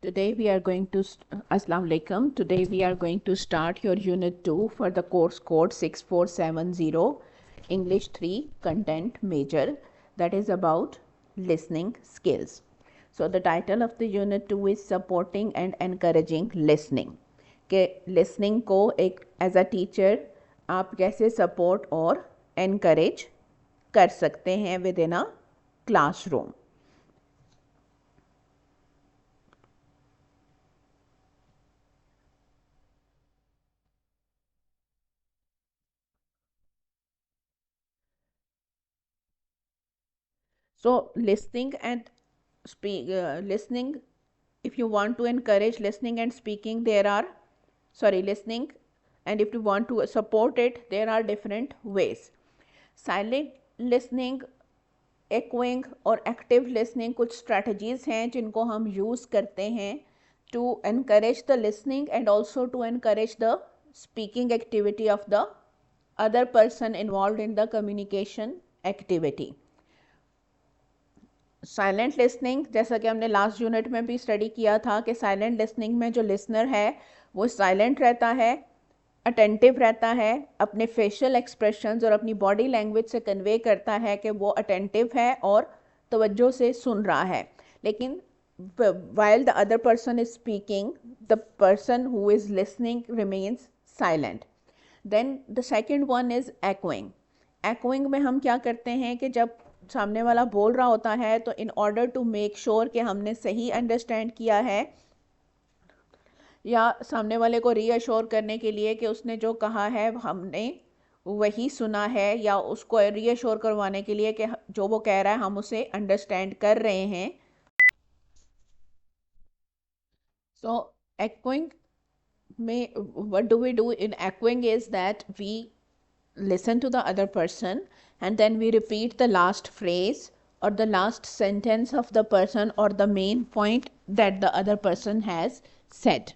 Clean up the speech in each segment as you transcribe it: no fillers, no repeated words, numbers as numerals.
Today we are going to Assalamu alaikum. Today we are going to start your unit 2 for the course code 6470 English 3 content major, that is about listening skills. So the title of the unit 2 is supporting and encouraging listening. कि listening को एक as a teacher आप कैसे support और encourage कर सकते हैं within a classroom. So listening and listening, if you want to encourage listening and speaking, listening, and if you want to support it, there are different ways. Silent listening, echoing और active listening कुछ strategies हैं जिनको हम use करते हैं to encourage the listening and also to encourage the speaking activity of the other person involved in the communication activity. Silent listening, जैसा कि हमने लास्ट यूनिट में भी स्टडी किया था कि साइलेंट लिसनिंग में जो लिसनर है वो साइलेंट रहता है, अटेंटिव रहता है, अपने फेशियल एक्सप्रेशंस और अपनी बॉडी लैंग्वेज से कन्वे करता है कि वो अटेंटिव है और तवज्जो से सुन रहा है. लेकिन while the other person is speaking, the person who is listening remains silent. Then the second one is echoing. Echoing में हम क्या करते हैं कि जब सामने वाला बोल रहा होता है तो in order to make sure कि हमने सही अंडरस्टैंड किया है या सामने वाले को रीअश्योर करने के लिए कि उसने जो कहा है हमने वही सुना है, या उसको रीअश्योर करवाने के लिए कि जो वो कह रहा है हम उसे अंडरस्टैंड कर रहे हैं. सो echoing में what do we do in echoing is that we listen to the other person and then we repeat the last phrase or the last sentence of the person or the main point that the other person has said.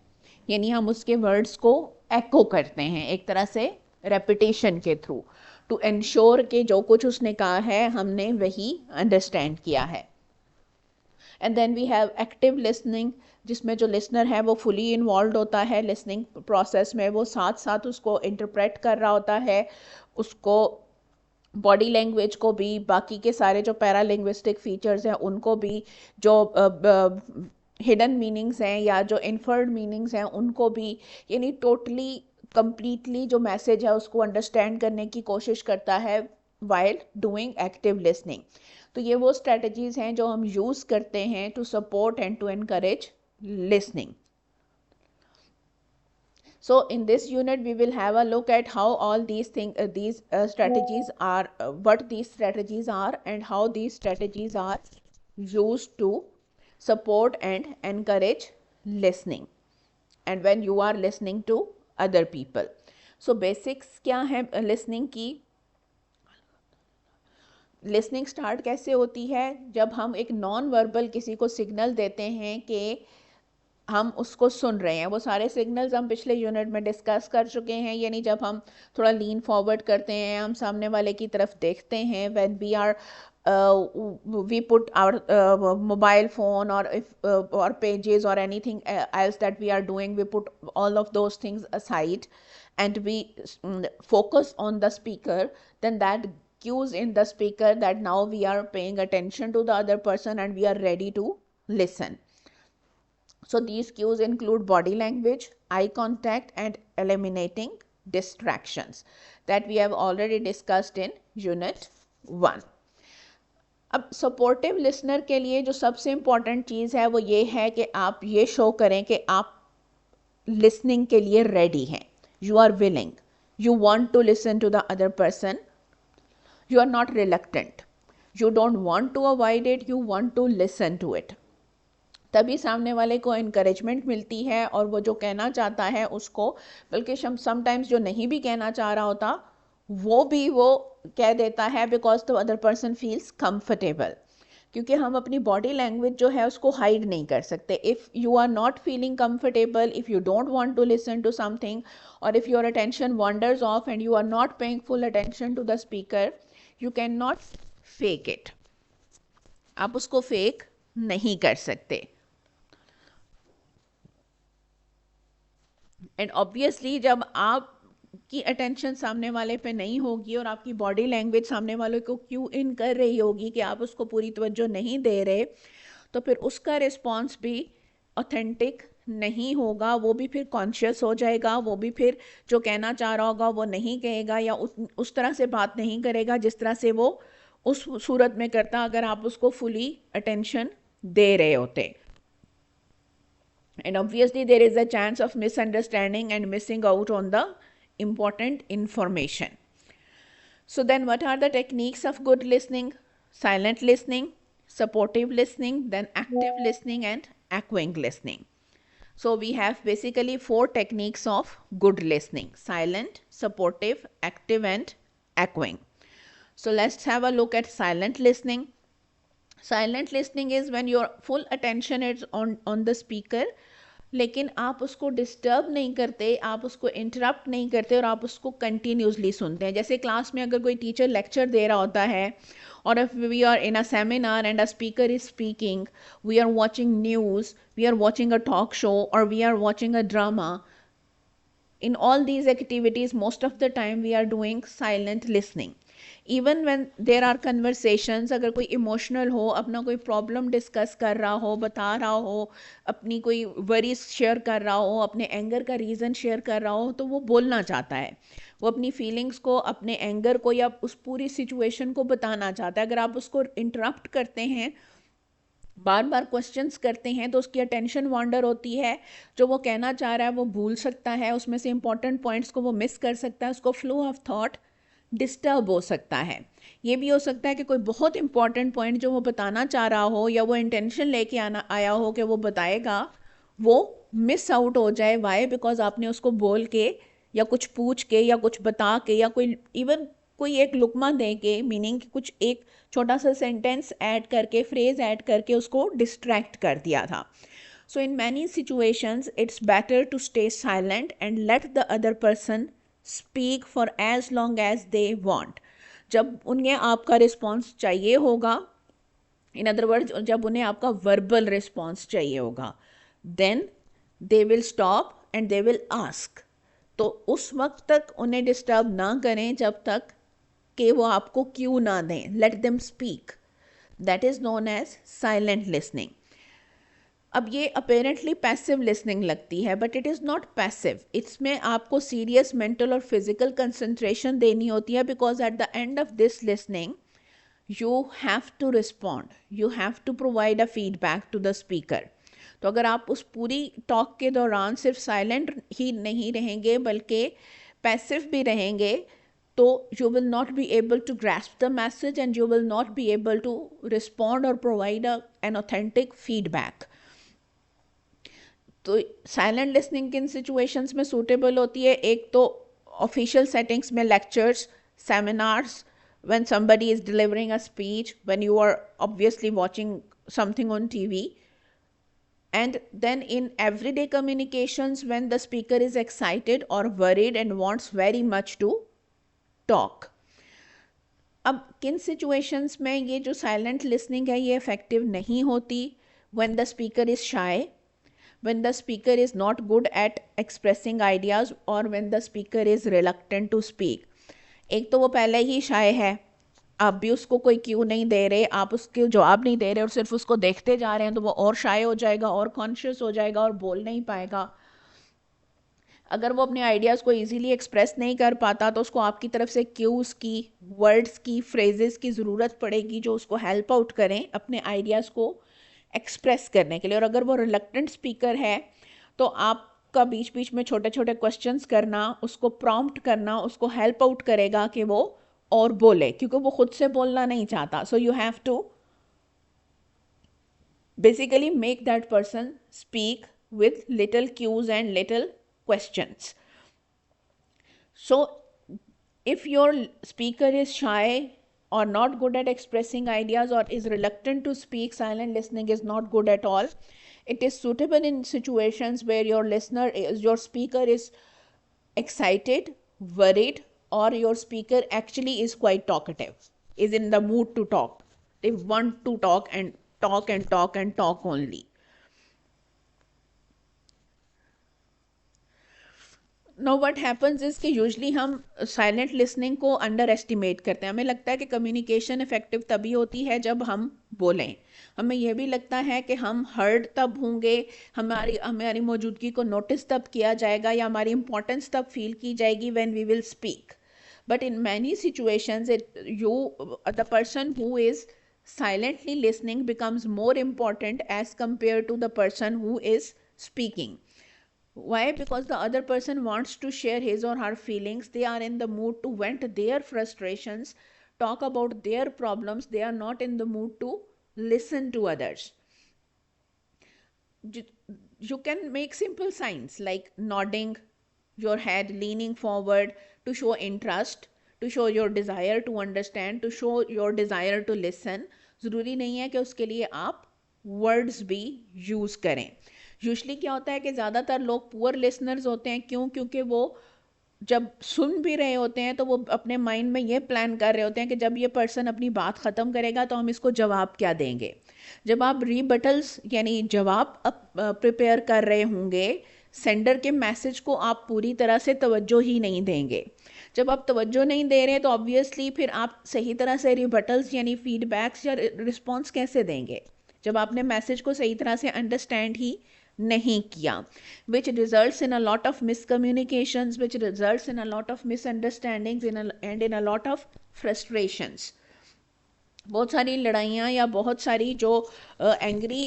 यानी हम उसके words को echo करते हैं एक तरह से repetition के थ्रू to ensure कि जो कुछ उसने कहा है हमने वही understand किया है. And then we have active listening, जिसमें जो लिसनर है वो फुली इन्वॉल्व होता है लिसनिंग प्रोसेस में, वो साथ साथ उसको इंटरप्रेट कर रहा होता है, उसको बॉडी लैंग्वेज को भी, बाकी के सारे जो पैरालिंग्विस्टिक फीचर्स हैं उनको भी, जो हिडन मीनिंग्स हैं या जो इन्फर्ड मीनिंग्स हैं उनको भी, यानी टोटली कंप्लीटली जो मैसेज है उसको अंडरस्टैंड करने की कोशिश करता है वाइल डूइंग एक्टिव लिसनिंग. तो ये वो स्ट्रेटजीज हैं जो हम यूज़ करते हैं to support and to encourage listening. So in this unit we will have a look at how all these strategies are, what these strategies are and how these strategies are used to support and encourage listening and when you are listening to other people. So basics क्या है listening की. Listening start कैसे होती है? जब हम एक non verbal किसी को सिग्नल देते हैं कि हम उसको सुन रहे हैं. वो सारे सिग्नल्स हम पिछले यूनिट में डिस्कस कर चुके हैं. यानी जब हम थोड़ा लीन फॉरवर्ड करते हैं, हम सामने वाले की तरफ देखते हैं, when we are we put our mobile phone or pages or anything else that we are doing, we put all of those things aside and we focus on the speaker, then that cues in the speaker that now we are paying attention to the other person and we are ready to listen. So these cues include body language, eye contact and eliminating distractions that we have already discussed in unit 1. अब supportive listener के लिए जो सबसे important चीज़ है वो ये है कि आप ये शो करें कि आप लिसनिंग के लिए रेडी हैं, you are willing, you want to listen to the other person, you are not reluctant, you don't want to avoid it, you want to listen to it. तभी सामने वाले को encouragement मिलती है और वो जो कहना चाहता है उसको, बल्कि sometimes जो नहीं भी कहना चाह रहा होता वो भी वो कह देता है because the other person feels comfortable. क्योंकि हम अपनी बॉडी लैंग्वेज जो है उसको हाइड नहीं कर सकते. If you are not feeling comfortable, if you don't want to listen to something, or if your attention wanders off and you are not paying full attention to the speaker, you can not fake it. आप उसको fake नहीं कर सकते. And obviously जब आप की attention सामने वाले पे नहीं होगी और आपकी बॉडी लैंग्वेज सामने वाले को क्यू इन कर रही होगी कि आप उसको पूरी तवज्जो नहीं दे रहे, तो फिर उसका रिस्पॉन्स भी ऑथेंटिक नहीं होगा, वो भी फिर कॉन्शियस हो जाएगा, वो भी फिर जो कहना चाह रहा होगा वो नहीं कहेगा या उस तरह से बात नहीं करेगा जिस तरह से वो उस सूरत में करता अगर आप उसको फुली अटेंशन दे रहे होते. And obviously there is a chance of misunderstanding and missing out on the important information. So then what are the techniques of good listening? Silent listening, supportive listening, then active listening and echoing listening. So we have basically 4 techniques of good listening: silent, supportive, active and echoing. So let's have a look at silent listening. Silent listening is when your full attention is on the speaker, लेकिन आप उसको disturb नहीं करते, आप उसको interrupt नहीं करते और आप उसको कंटिन्यूसली सुनते हैं. जैसे क्लास में अगर कोई टीचर लेक्चर दे रहा होता है और if we are in a seminar and a speaker is speaking, we are watching news, we are watching a talk show or we are watching a drama. In all these activities most of the time we are doing silent listening. Even when there are conversations, अगर कोई emotional हो, अपना कोई problem discuss कर रहा हो, बता रहा हो, अपनी कोई वरीज शेयर कर रहा हो, अपने एंगर का रीज़न शेयर कर रहा हो, तो वो बोलना चाहता है, वो अपनी फीलिंग्स को, अपने एंगर को या उस पूरी सिचुएशन को बताना चाहता है. अगर आप उसको इंटरप्ट करते हैं, बार बार क्वेश्चंस करते हैं, तो उसकी अटेंशन वांडर होती है, जो वो कहना चाह रहा है वो भूल सकता है, उसमें से इंपॉर्टेंट पॉइंट्स को वो मिस कर सकता है, उसको फ्लो ऑफ थॉट डिस्टर्ब हो सकता है. ये भी हो सकता है कि कोई बहुत इंपॉर्टेंट पॉइंट जो वो बताना चाह रहा हो या वो इंटेंशन लेके आना आया हो कि वो बताएगा, वो मिस आउट हो जाए. वाई? बिकॉज आपने उसको बोल के या कुछ पूछ के या कुछ बता के या कोई इवन कोई एक लुकमा दे के, मीनिंग कुछ एक छोटा सा सेंटेंस ऐड करके, फ्रेज ऐड करके उसको डिस्ट्रैक्ट कर दिया था. So in many situations it's better to stay silent and let the other person speak for as long as they want. जब उन्हें आपका रिस्पॉन्स चाहिए होगा, इन अदर वर्ड्स जब उन्हें आपका वर्बल रिस्पॉन्स चाहिए होगा, then they will stop and they will ask. तो उस वक्त तक उन्हें डिस्टर्ब ना करें जब तक कि वो आपको क्यों ना दें. Let them speak. That is known as silent listening. अब ये अपेरेंटली पैसिव लिसनिंग लगती है, but it is not passive. इसमें आपको सीरियस मेंटल और फिजिकल कंसंट्रेशन देनी होती है, because at the end of this listening you have to respond, you have to provide a feedback to the speaker. तो अगर आप उस पूरी टॉक के दौरान सिर्फ साइलेंट ही नहीं रहेंगे बल्कि पैसिव भी रहेंगे, तो you will not be able to grasp the message and you will not be able to respond or provide an authentic feedback. तो साइलेंट लिसनिंग किन सिचुएशंस में सूटेबल होती है? एक तो ऑफिशियल सेटिंग्स में, lectures, seminars, when somebody is delivering a speech, when you are obviously watching something on TV, and then in everyday communications when the speaker is excited or worried and wants very much to talk. अब किन situations में ये जो silent listening है ये effective नहीं होती? When the speaker is shy, when the speaker is not good at expressing ideas, or when the speaker is reluctant to speak. एक तो वो पहले ही शाय है, आप भी उसको कोई क्यों नहीं दे रहे, आप उसके जवाब नहीं दे रहे और सिर्फ उसको देखते जा रहे हैं, तो वो और शाय हो जाएगा और कॉन्शियस हो जाएगा और बोल नहीं पाएगा. अगर वो अपने आइडियाज़ को इजीली एक्सप्रेस नहीं कर पाता, तो उसको आपकी तरफ से क्यूज़ की, वर्ड्स की, फ्रेजेस की ज़रूरत पड़ेगी जो उसको हेल्प आउट करें अपने आइडियाज़ को एक्सप्रेस करने के लिए. और अगर वो रिलक्टेंट स्पीकर है, तो आपका बीच बीच में छोटे छोटे क्वेश्चंस करना, उसको प्रॉम्प्ट करना, उसको हेल्प आउट करेगा कि वो और बोले, क्योंकि वो खुद से बोलना नहीं चाहता. So you have to basically make that person speak with little cues and little questions. So if your speaker is shy or not good at expressing ideas or is reluctant to speak, silent listening is not good at all. It is suitable in situations where your speaker is excited, worried, or your speaker actually is quite talkative, is in the mood to talk. They want to talk and talk and talk and talk only. Know what happens is कि usually हम silent listening को under estimate करते हैं। हमें लगता है कि communication effective तभी होती है जब हम बोलें। हमें यह भी लगता है कि हम हर्ड तब होंगे, हमारी हमारी मौजूदगी को नोटिस तब किया जाएगा या हमारी इंपॉर्टेंस तब फील की जाएगी when we will speak. But in many situations you the person who is silently listening becomes more important as compared to the person who is speaking. Why? Because the other person wants to share his or her feelings. They are in the mood to vent their frustrations, talk about their problems. They are not in the mood to listen to others. You can make simple signs like nodding your head, leaning forward to show interest, to show your desire to understand, to show your desire to listen. ज़रूरी नहीं है कि उसके लिए आप words भी use करें। Usually क्या होता है कि ज़्यादातर लोग पुअर लिसनर्स होते हैं। क्यों? क्योंकि वो जब सुन भी रहे होते हैं तो वो अपने माइंड में ये प्लान कर रहे होते हैं कि जब ये पर्सन अपनी बात ख़त्म करेगा तो हम इसको जवाब क्या देंगे। जब आप रीबटल्स यानी जवाब प्रिपेयर कर रहे होंगे, सेंडर के मैसेज को आप पूरी तरह से तवज्जो ही नहीं देंगे। जब आप तवज्जो नहीं दे रहे हैं तो ऑब्वियसली फिर आप सही तरह से रिबटल्स यानी फीडबैक्स या रिस्पॉन्स कैसे देंगे जब आपने मैसेज को सही तरह से अंडरस्टैंड ही नहीं किया। which results in a lot of miscommunications, which results in a lot of misunderstandings and in a lot of frustrations. बहुत सारी लड़ाइयाँ या बहुत सारी जो एंग्री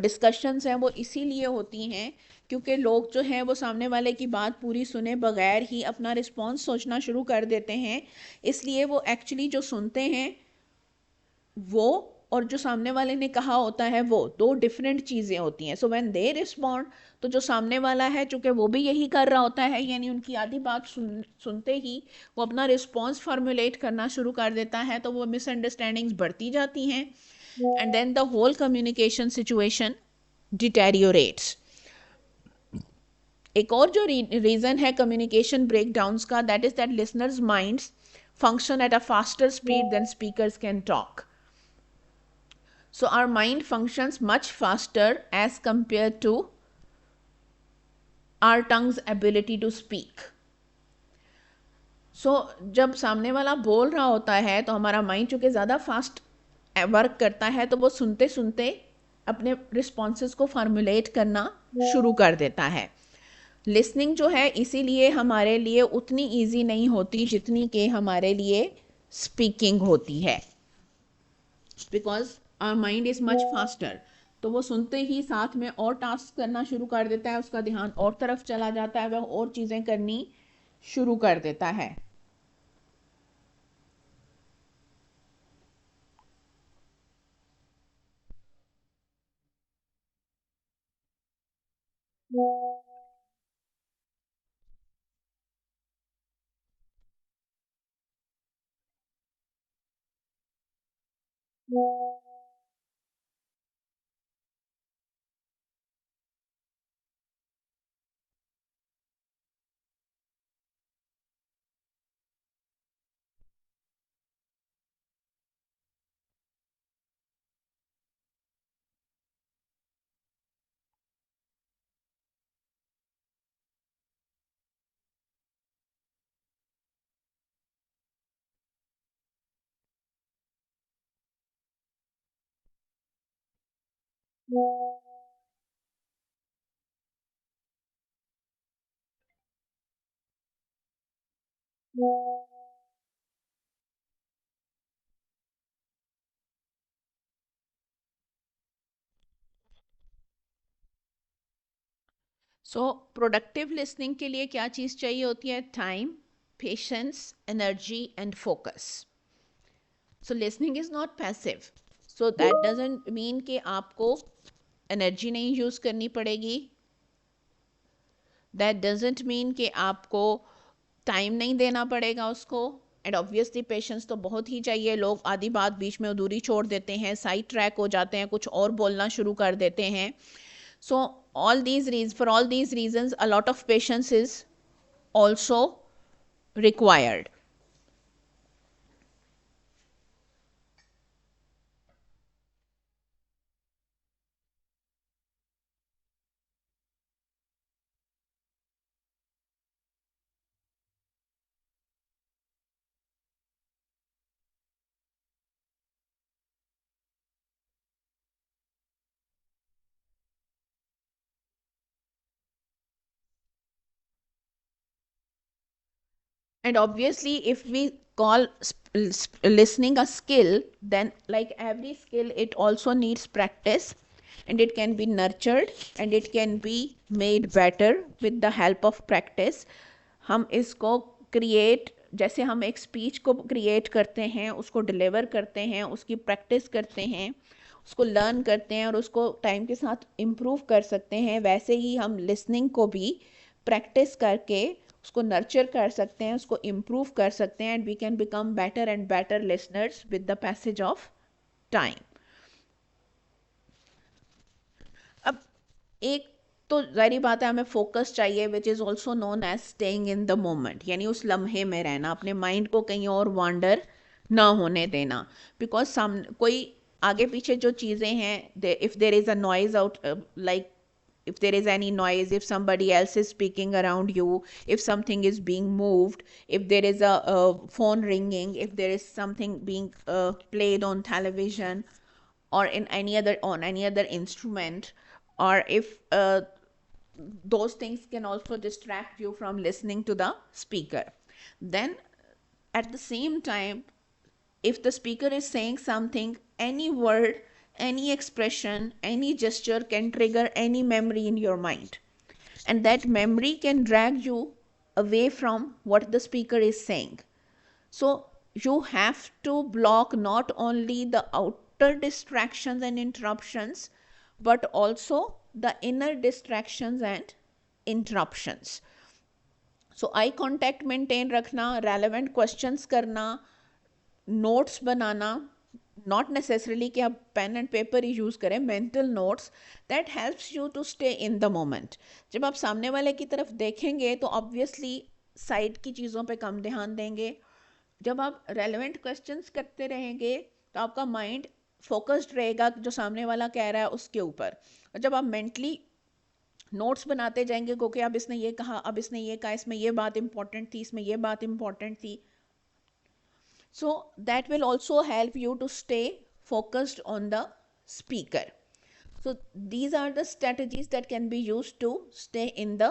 डिस्कशंस हैं वो इसीलिए होती हैं क्योंकि लोग जो हैं वो सामने वाले की बात पूरी सुने बगैर ही अपना रिस्पॉन्स सोचना शुरू कर देते हैं। इसलिए वो एक्चुअली जो सुनते हैं वो और जो सामने वाले ने कहा होता है वो दो डिफरेंट चीज़ें होती हैं। सो व्हेन दे रिस्पॉन्ड तो जो सामने वाला है चूँकि वो भी यही कर रहा होता है यानी उनकी आधी बात सुनते ही वो अपना रिस्पॉन्स फार्मूलेट करना शुरू कर देता है तो वो मिसअंडरस्टैंडिंग्स बढ़ती जाती हैं and then the whole communication situation deteriorates. एक और जो रीज़न है कम्युनिकेशन ब्रेकडाउन्स का, that is that listeners minds function at a faster speed than speakers can talk. So our mind functions much faster as compared to our tongue's ability to speak. So जब सामने वाला बोल रहा होता है तो हमारा माइंड चूँकि ज़्यादा फास्ट वर्क करता है तो वो सुनते सुनते अपने रिस्पॉन्सेस को फार्मूलेट करना शुरू कर देता है। लिसनिंग जो है इसीलिए हमारे लिए उतनी ईजी नहीं होती जितनी कि हमारे लिए स्पीकिंग होती है, because our mind is much faster. तो वो सुनते ही साथ में और टास्क करना शुरू कर देता है, उसका ध्यान और तरफ चला जाता है, वह और चीज़ें करनी शुरू कर देता है। सो प्रोडक्टिव लिसनिंग के लिए क्या चीज़ चाहिए होती है? Time, patience, energy and focus. So listening is not passive. So that doesn't mean कि आपको एनर्जी नहीं यूज़ करनी पड़ेगी, दैट डजेंट मीन कि आपको टाइम नहीं देना पड़ेगा उसको। एंड ऑब्वियसली पेशेंस तो बहुत ही चाहिए। लोग आधी बात बीच में अधूरी छोड़ देते हैं, साइड ट्रैक हो जाते हैं, कुछ और बोलना शुरू कर देते हैं। So for all these reasons, a lot of patience is also required. And obviously if we call listening a skill, then like every skill it also needs practice, and it can be nurtured and it can be made better with the help of practice. हम इसको create, जैसे हम एक speech को create करते हैं, उसको deliver करते हैं, उसकी प्रैक्टिस करते हैं, उसको लर्न करते हैं और उसको टाइम के साथ इम्प्रूव कर सकते हैं, वैसे ही हम लिसनिंग को भी प्रैक्टिस करके उसको नर्चर कर सकते हैं, उसको इम्प्रूव कर सकते हैं, and we can become better and better listeners with the passage of time. अब एक तो जारी बात है, हमें फोकस चाहिए, which is also known as staying in the moment, यानी उस लम्हे में रहना, अपने माइंड को कहीं और वांडर ना होने देना. बिकॉज कोई आगे पीछे जो चीज़ें हैं, if there is a noise out, like if there is any noise, if somebody else is speaking around you, if something is being moved, if there is a phone ringing, if there is something being played on television or in any other on any other instrument, or if those things can also distract you from listening to the speaker, then at the same time, if the speaker is saying something, any word, any expression, any gesture can trigger any memory in your mind, and that memory can drag you away from what the speaker is saying. So you have to block not only the outer distractions and interruptions, but also the inner distractions and interruptions. So eye contact maintain रखना, relevant questions करना, notes बनाना, not necessarily कि आप pen and paper ही use करें, mental notes, that helps you to stay in the moment. जब आप सामने वाले की तरफ देखेंगे तो ऑब्वियसली साइड की चीज़ों पे कम ध्यान देंगे. जब आप रेलेवेंट क्वेश्चंस करते रहेंगे तो आपका माइंड फोकस्ड रहेगा जो सामने वाला कह रहा है उसके ऊपर. और जब आप मेंटली नोट्स बनाते जाएंगे क्योंकि अब इसने ये कहा, अब इसने ये कहा, इसमें ये बात इंपॉर्टेंट थी, इसमें ये बात इंपॉर्टेंट थी, so that will also help you to stay focused on the speaker. So these are the strategies that can be used to stay in the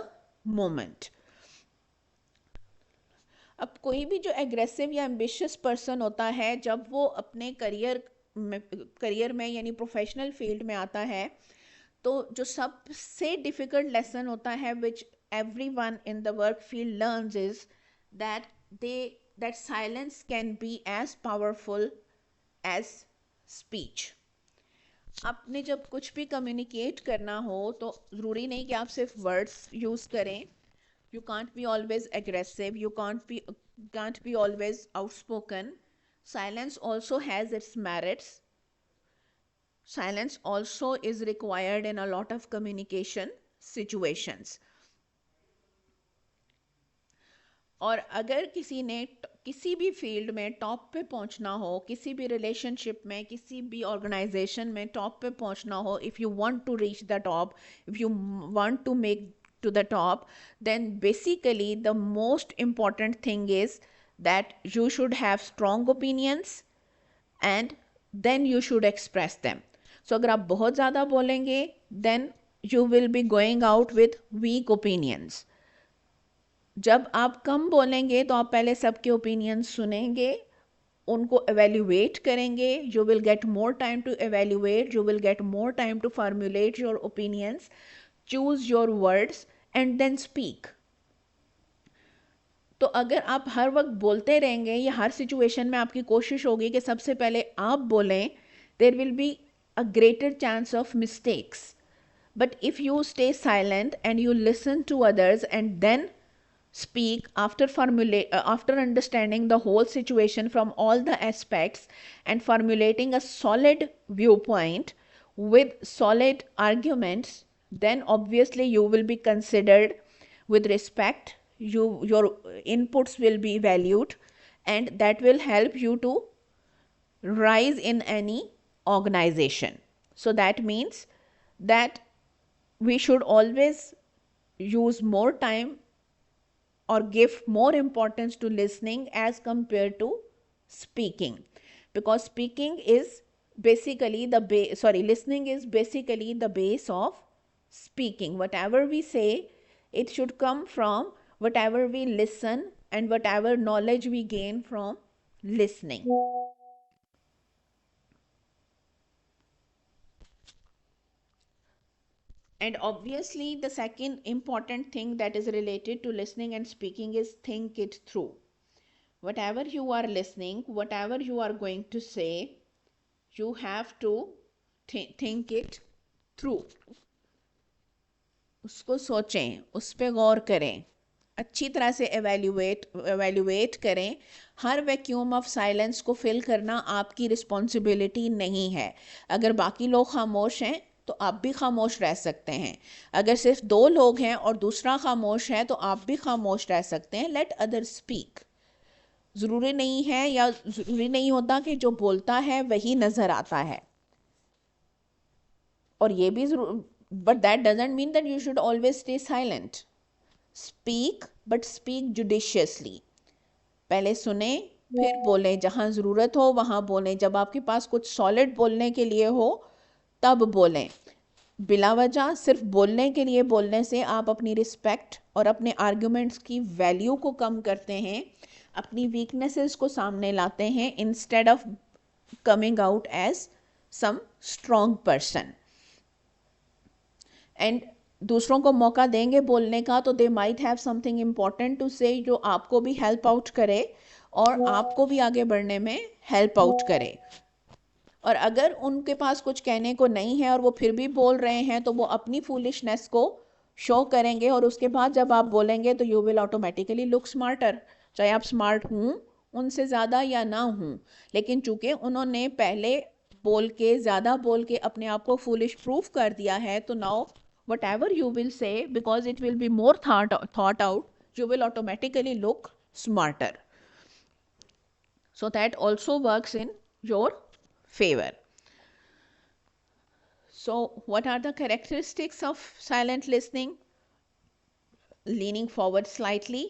moment. अब कोई भी जो एग्रेसिव या एम्बिशियस पर्सन होता है, जब वो अपने करियर में यानी प्रोफेशनल फील्ड में आता है, तो जो सबसे डिफ़िकल्ट लेसन होता है विच everyone in the work field learns is that silence can be as powerful as speech. आपने जब कुछ भी कम्युनिकेट करना हो तो ज़रूरी नहीं कि आप सिर्फ वर्ड्स यूज़ करें. You can't be always aggressive, you can't be always outspoken. Silence also has its merits. Silence also is required in a lot of communication situations. और अगर किसी ने किसी भी फील्ड में टॉप पे पहुंचना हो, किसी भी रिलेशनशिप में, किसी भी ऑर्गेनाइजेशन में टॉप पे पहुंचना हो, if you want to reach the top, if you want to make to the top, then basically the most important thing is that you should have strong opinions and then you should express them. So अगर आप बहुत ज़्यादा बोलेंगे then you will be going out with weak opinions. जब आप कम बोलेंगे तो आप पहले सबके ओपिनियंस सुनेंगे, उनको evaluate करेंगे. You will get more time to evaluate, you will get more time to formulate your opinions, choose your words and then speak. तो अगर आप हर वक्त बोलते रहेंगे या हर सिचुएशन में आपकी कोशिश होगी कि सबसे पहले आप बोलें, there will be a greater chance of mistakes. But if you stay silent and you listen to others and then speak after understanding the whole situation from all the aspects and formulating a solid viewpoint with solid arguments, then obviously you will be considered with respect, your inputs will be valued, and that will help you to rise in any organization. So that means that we should always use more time or give more importance to listening as compared to speaking, because speaking is basically listening is basically the base of speaking. Whatever we say, it should come from whatever we listen and whatever knowledge we gain from listening. And obviously, the second important thing that is related to listening and speaking is think it through. Whatever you are listening, whatever you are going to say, you have to think it through. उसको सोचें, उस पर गौर करें, अच्छी तरह से evaluate करें. हर vacuum of silence को फिल करना आपकी रिस्पॉन्सिबिलिटी नहीं है. अगर बाकी लोग खामोश हैं तो आप भी खामोश रह सकते हैं. अगर सिर्फ 2 लोग हैं और दूसरा खामोश है तो आप भी खामोश रह सकते हैं. Let other speak. ज़रूरी नहीं है या ज़रूरी नहीं होता कि जो बोलता है वही नज़र आता है. और ये भी but that doesn't mean that you should always stay silent. Speak, but speak judiciously. पहले सुने फिर बोलें. जहाँ ज़रूरत हो वहाँ बोलें. जब आपके पास कुछ सॉलिड बोलने के लिए हो तब बोलें. बिला वजह सिर्फ बोलने के लिए बोलने से आप अपनी रिस्पेक्ट और अपने आर्ग्यूमेंट्स की वैल्यू को कम करते हैं, अपनी वीकनेसेस को सामने लाते हैं, instead of coming out as some strong person. And दूसरों को मौका देंगे बोलने का तो they might have something important to say जो आपको भी हेल्प आउट करे और आपको भी आगे बढ़ने में हेल्प आउट करे. और अगर उनके पास कुछ कहने को नहीं है और वो फिर भी बोल रहे हैं तो वो अपनी फूलिशनेस को शो करेंगे और उसके बाद जब आप बोलेंगे तो you will automatically look smarter. चाहे आप स्मार्ट हूँ उनसे ज़्यादा या ना हूँ, लेकिन चूँकि उन्होंने पहले बोल के ज़्यादा बोल के अपने आप को फूलिश प्रूफ कर दिया है तो now whatever you will say, because it will be more thought out, you will automatically look smarter. So that also works in your favor. So what are the characteristics of silent listening? Leaning forward slightly,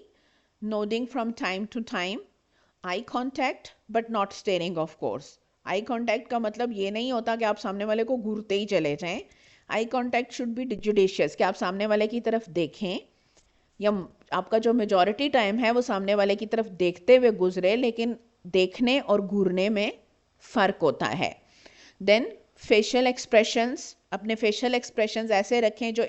nodding from time to time, eye contact but not staring of course. Eye contact का मतलब ये नहीं होता कि आप सामने वाले को घूरते ही चले जाएं. Eye contact should be judicious, कि आप सामने वाले की तरफ देखें या आपका जो मेजॉरिटी टाइम है वो सामने वाले की तरफ देखते हुए गुजरे, लेकिन देखने और घूरने में फ़र्क होता है. देन फेशियल एक्सप्रेशंस, अपने फेशियल एक्सप्रेशंस ऐसे रखें जो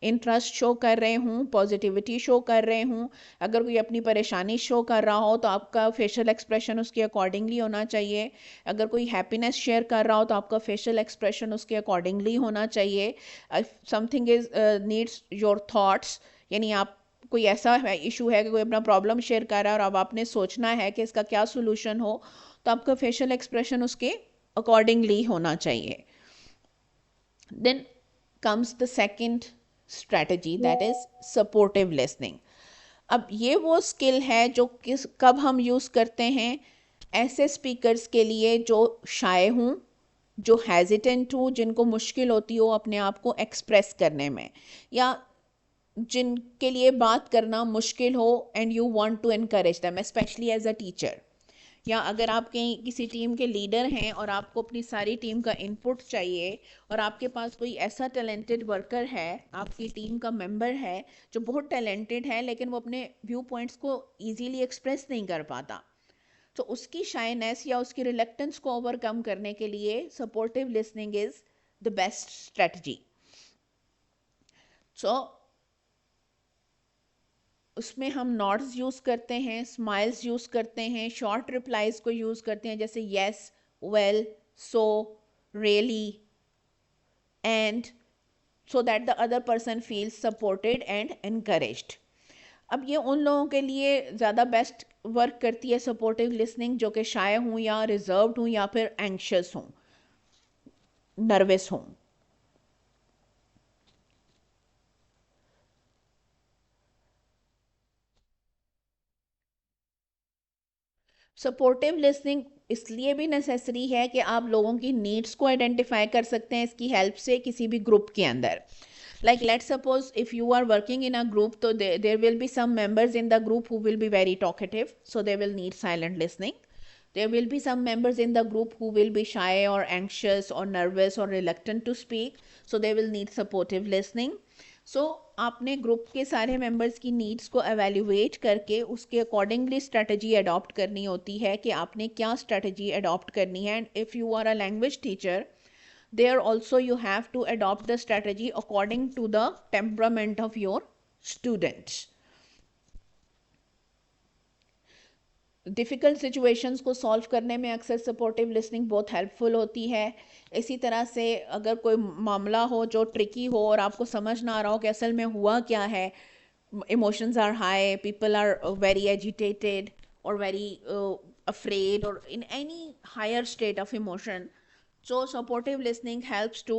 इंटरेस्ट शो कर रहे हूँ, पॉजिटिविटी शो कर रहे हूँ. अगर कोई अपनी परेशानी शो कर रहा हो तो आपका फेशियल एक्सप्रेशन उसके अकॉर्डिंगली होना चाहिए. अगर कोई हैप्पीनेस शेयर कर रहा हो तो आपका फेशियल एक्सप्रेशन उसके अकॉर्डिंगली होना चाहिए. Something is needs your thoughts, यानी आप कोई ऐसा इशू है कि कोई अपना प्रॉब्लम शेयर कर रहा है और अब आपने सोचना है कि इसका क्या सोल्यूशन हो, तो आपका फेशियल एक्सप्रेशन उसके अकॉर्डिंगली होना चाहिए. Then comes the second strategy, that is supportive listening. अब ये वो स्किल है जो कब हम यूज़ करते हैं ऐसे स्पीकर्स के लिए जो शाय हूँ, जो हेजिटेंट हूँ, जिनको मुश्किल होती हो अपने आप को एक्सप्रेस करने में, या जिनके लिए बात करना मुश्किल हो and you want to encourage them, specially as a teacher. या अगर आप कहीं किसी टीम के लीडर हैं और आपको अपनी सारी टीम का इनपुट चाहिए और आपके पास कोई ऐसा टैलेंटेड वर्कर है, आपकी टीम का मेंबर है जो बहुत टैलेंटेड है लेकिन वो अपने व्यू पॉइंट्स को इजीली एक्सप्रेस नहीं कर पाता, तो उसकी शाइनेस या उसकी रिलेक्टेंस को ओवरकम करने के लिए supportive listening is the best strategy. So उसमें हम नॉड्स यूज़ करते हैं, स्माइल्स यूज़ करते हैं, शॉर्ट रिप्लाइज को यूज़ करते हैं जैसे yes, well, so, really, and, so that the other person feels supported and encouraged. अब ये उन लोगों के लिए ज़्यादा बेस्ट वर्क करती है सपोर्टिव लिसनिंग जो कि शाय हूँ या रिजर्व्ड हूँ या फिर एंक्शस हूँ, नर्वस हूँ. सपोर्टिव लिसनिंग इसलिए भी नेसेसरी है कि आप लोगों की नीड्स को आइडेंटिफाई कर सकते हैं इसकी हेल्प से किसी भी ग्रुप के अंदर. Like let's suppose if you are working in a group, so there will be some members in the group who will be very talkative, so they will need silent listening. There will be some members in the group who will be shy or anxious or nervous or reluctant to speak, so they will need supportive listening. सो आपने group के सारे members की needs को evaluate करके उसके accordingly strategy adopt करनी होती है कि आपने क्या स्ट्रेटजी अडॉप्ट करनी है. And if you are a language teacher, there also you have to adopt the strategy according to the temperament of your students. Difficult situations को सॉल्व करने में अक्सर सपोर्टिव लिसनिंग बहुत हेल्पफुल होती है. इसी तरह से अगर कोई मामला हो जो ट्रिकी हो और आपको समझ ना आ रहा हो कि असल में हुआ क्या है, emotions are high, people are very agitated और very afraid or in any higher state of emotion, so supportive listening helps to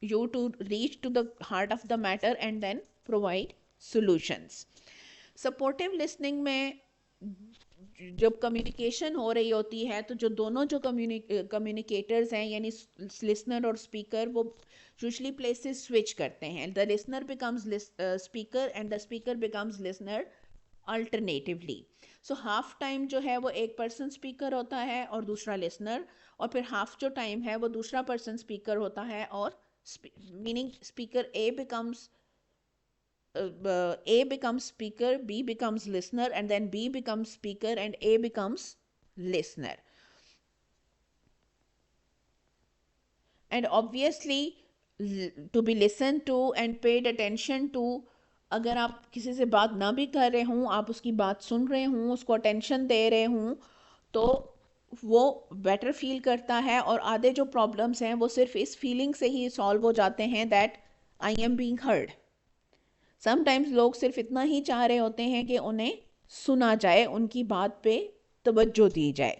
you to reach to the heart of the matter and then provide solutions. Supportive listening में जब communication हो रही होती है तो जो दोनों जो कम्युनिकेटर्स हैं यानी लिसनर और स्पीकर, वो यूजली प्लेसेस स्विच करते हैं. The listener becomes speaker and the speaker becomes listener alternatively. So half time जो है वो एक पर्सन स्पीकर होता है और दूसरा लिसनर, और फिर हाफ जो टाइम है वो दूसरा पर्सन स्पीकर होता है और meaning speaker A becomes speaker, B becomes listener, and then B becomes speaker and A becomes listener. And obviously to be listened to and paid attention to, अगर आप किसी से बात ना भी कर रहे हों, आप उसकी बात सुन रहे हों, उसको अटेंशन दे रहे हों, तो वो बेटर फील करता है. और आधे जो प्रॉब्लम्स हैं वो सिर्फ इस फीलिंग से ही सॉल्व हो जाते हैं that I am being heard. Sometimes लोग सिर्फ इतना ही चाह रहे होते हैं कि उन्हें सुना जाए, उनकी बात पे तवज्जो दी जाए.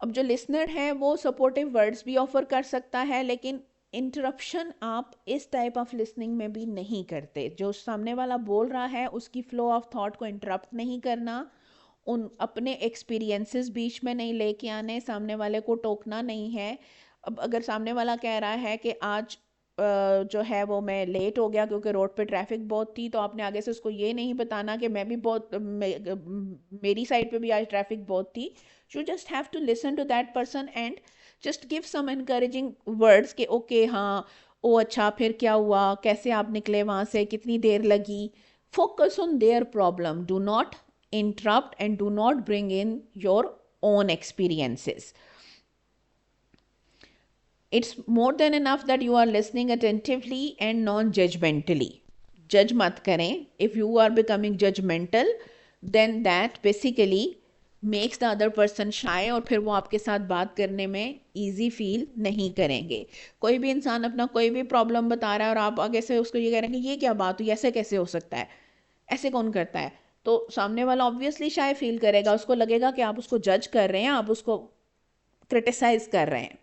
अब जो लिसनर है वो सपोर्टिव वर्ड्स भी ऑफर कर सकता है, लेकिन इंटरप्शन आप इस टाइप ऑफ लिसनिंग में भी नहीं करते. जो सामने वाला बोल रहा है उसकी फ्लो ऑफ थॉट को इंटरप्ट नहीं करना, उन अपने एक्सपीरियंसेस बीच में नहीं लेके आने, सामने वाले को टोकना नहीं है. अब अगर सामने वाला कह रहा है कि आज जो है वो मैं लेट हो गया क्योंकि रोड पे ट्रैफिक बहुत थी, तो आपने आगे से उसको ये नहीं बताना कि मैं भी बहुत मेरी साइड पे भी आज ट्रैफिक बहुत थी. You just have to listen to that person and just give some encouraging words कि ओके हाँ, ओ अच्छा, फिर क्या हुआ, कैसे आप निकले वहाँ से, कितनी देर लगी. Focus on their problem, do not interrupt and do not bring in your own experiences. It's more than enough that you are listening attentively and non-judgmentally. Judge mat kare. If you are becoming judgmental, then that basically makes the other person shy और फिर वो आपके साथ बात करने में easy feel नहीं करेंगे. कोई भी इंसान अपना कोई भी प्रॉब्लम बता रहा है और आप आगे से उसको ये कह रहे हैं कि ये क्या बात हुई, ऐसे कैसे हो सकता है, ऐसे कौन करता है, तो सामने वाला ऑब्वियसली शाय फील करेगा, उसको लगेगा कि आप उसको जज कर रहे हैं, आप उसको क्रिटिसाइज कर रहे हैं.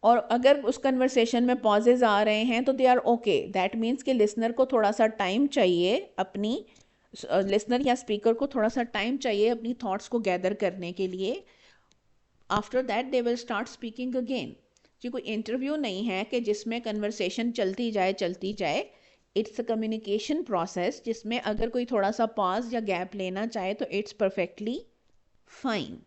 और अगर उस कन्वर्सेशन में पॉजेज आ रहे हैं तो they are okay. That means कि लिसनर को थोड़ा सा टाइम चाहिए, अपनी लिसनर या स्पीकर को थोड़ा सा टाइम चाहिए अपनी थॉट्स को गैदर करने के लिए. After that they will start speaking again. जी कोई इंटरव्यू नहीं है कि जिसमें कन्वर्सेशन चलती जाए. इट्स अ कम्युनिकेशन प्रोसेस जिसमें अगर कोई थोड़ा सा पॉज या गैप लेना चाहे तो it's perfectly fine.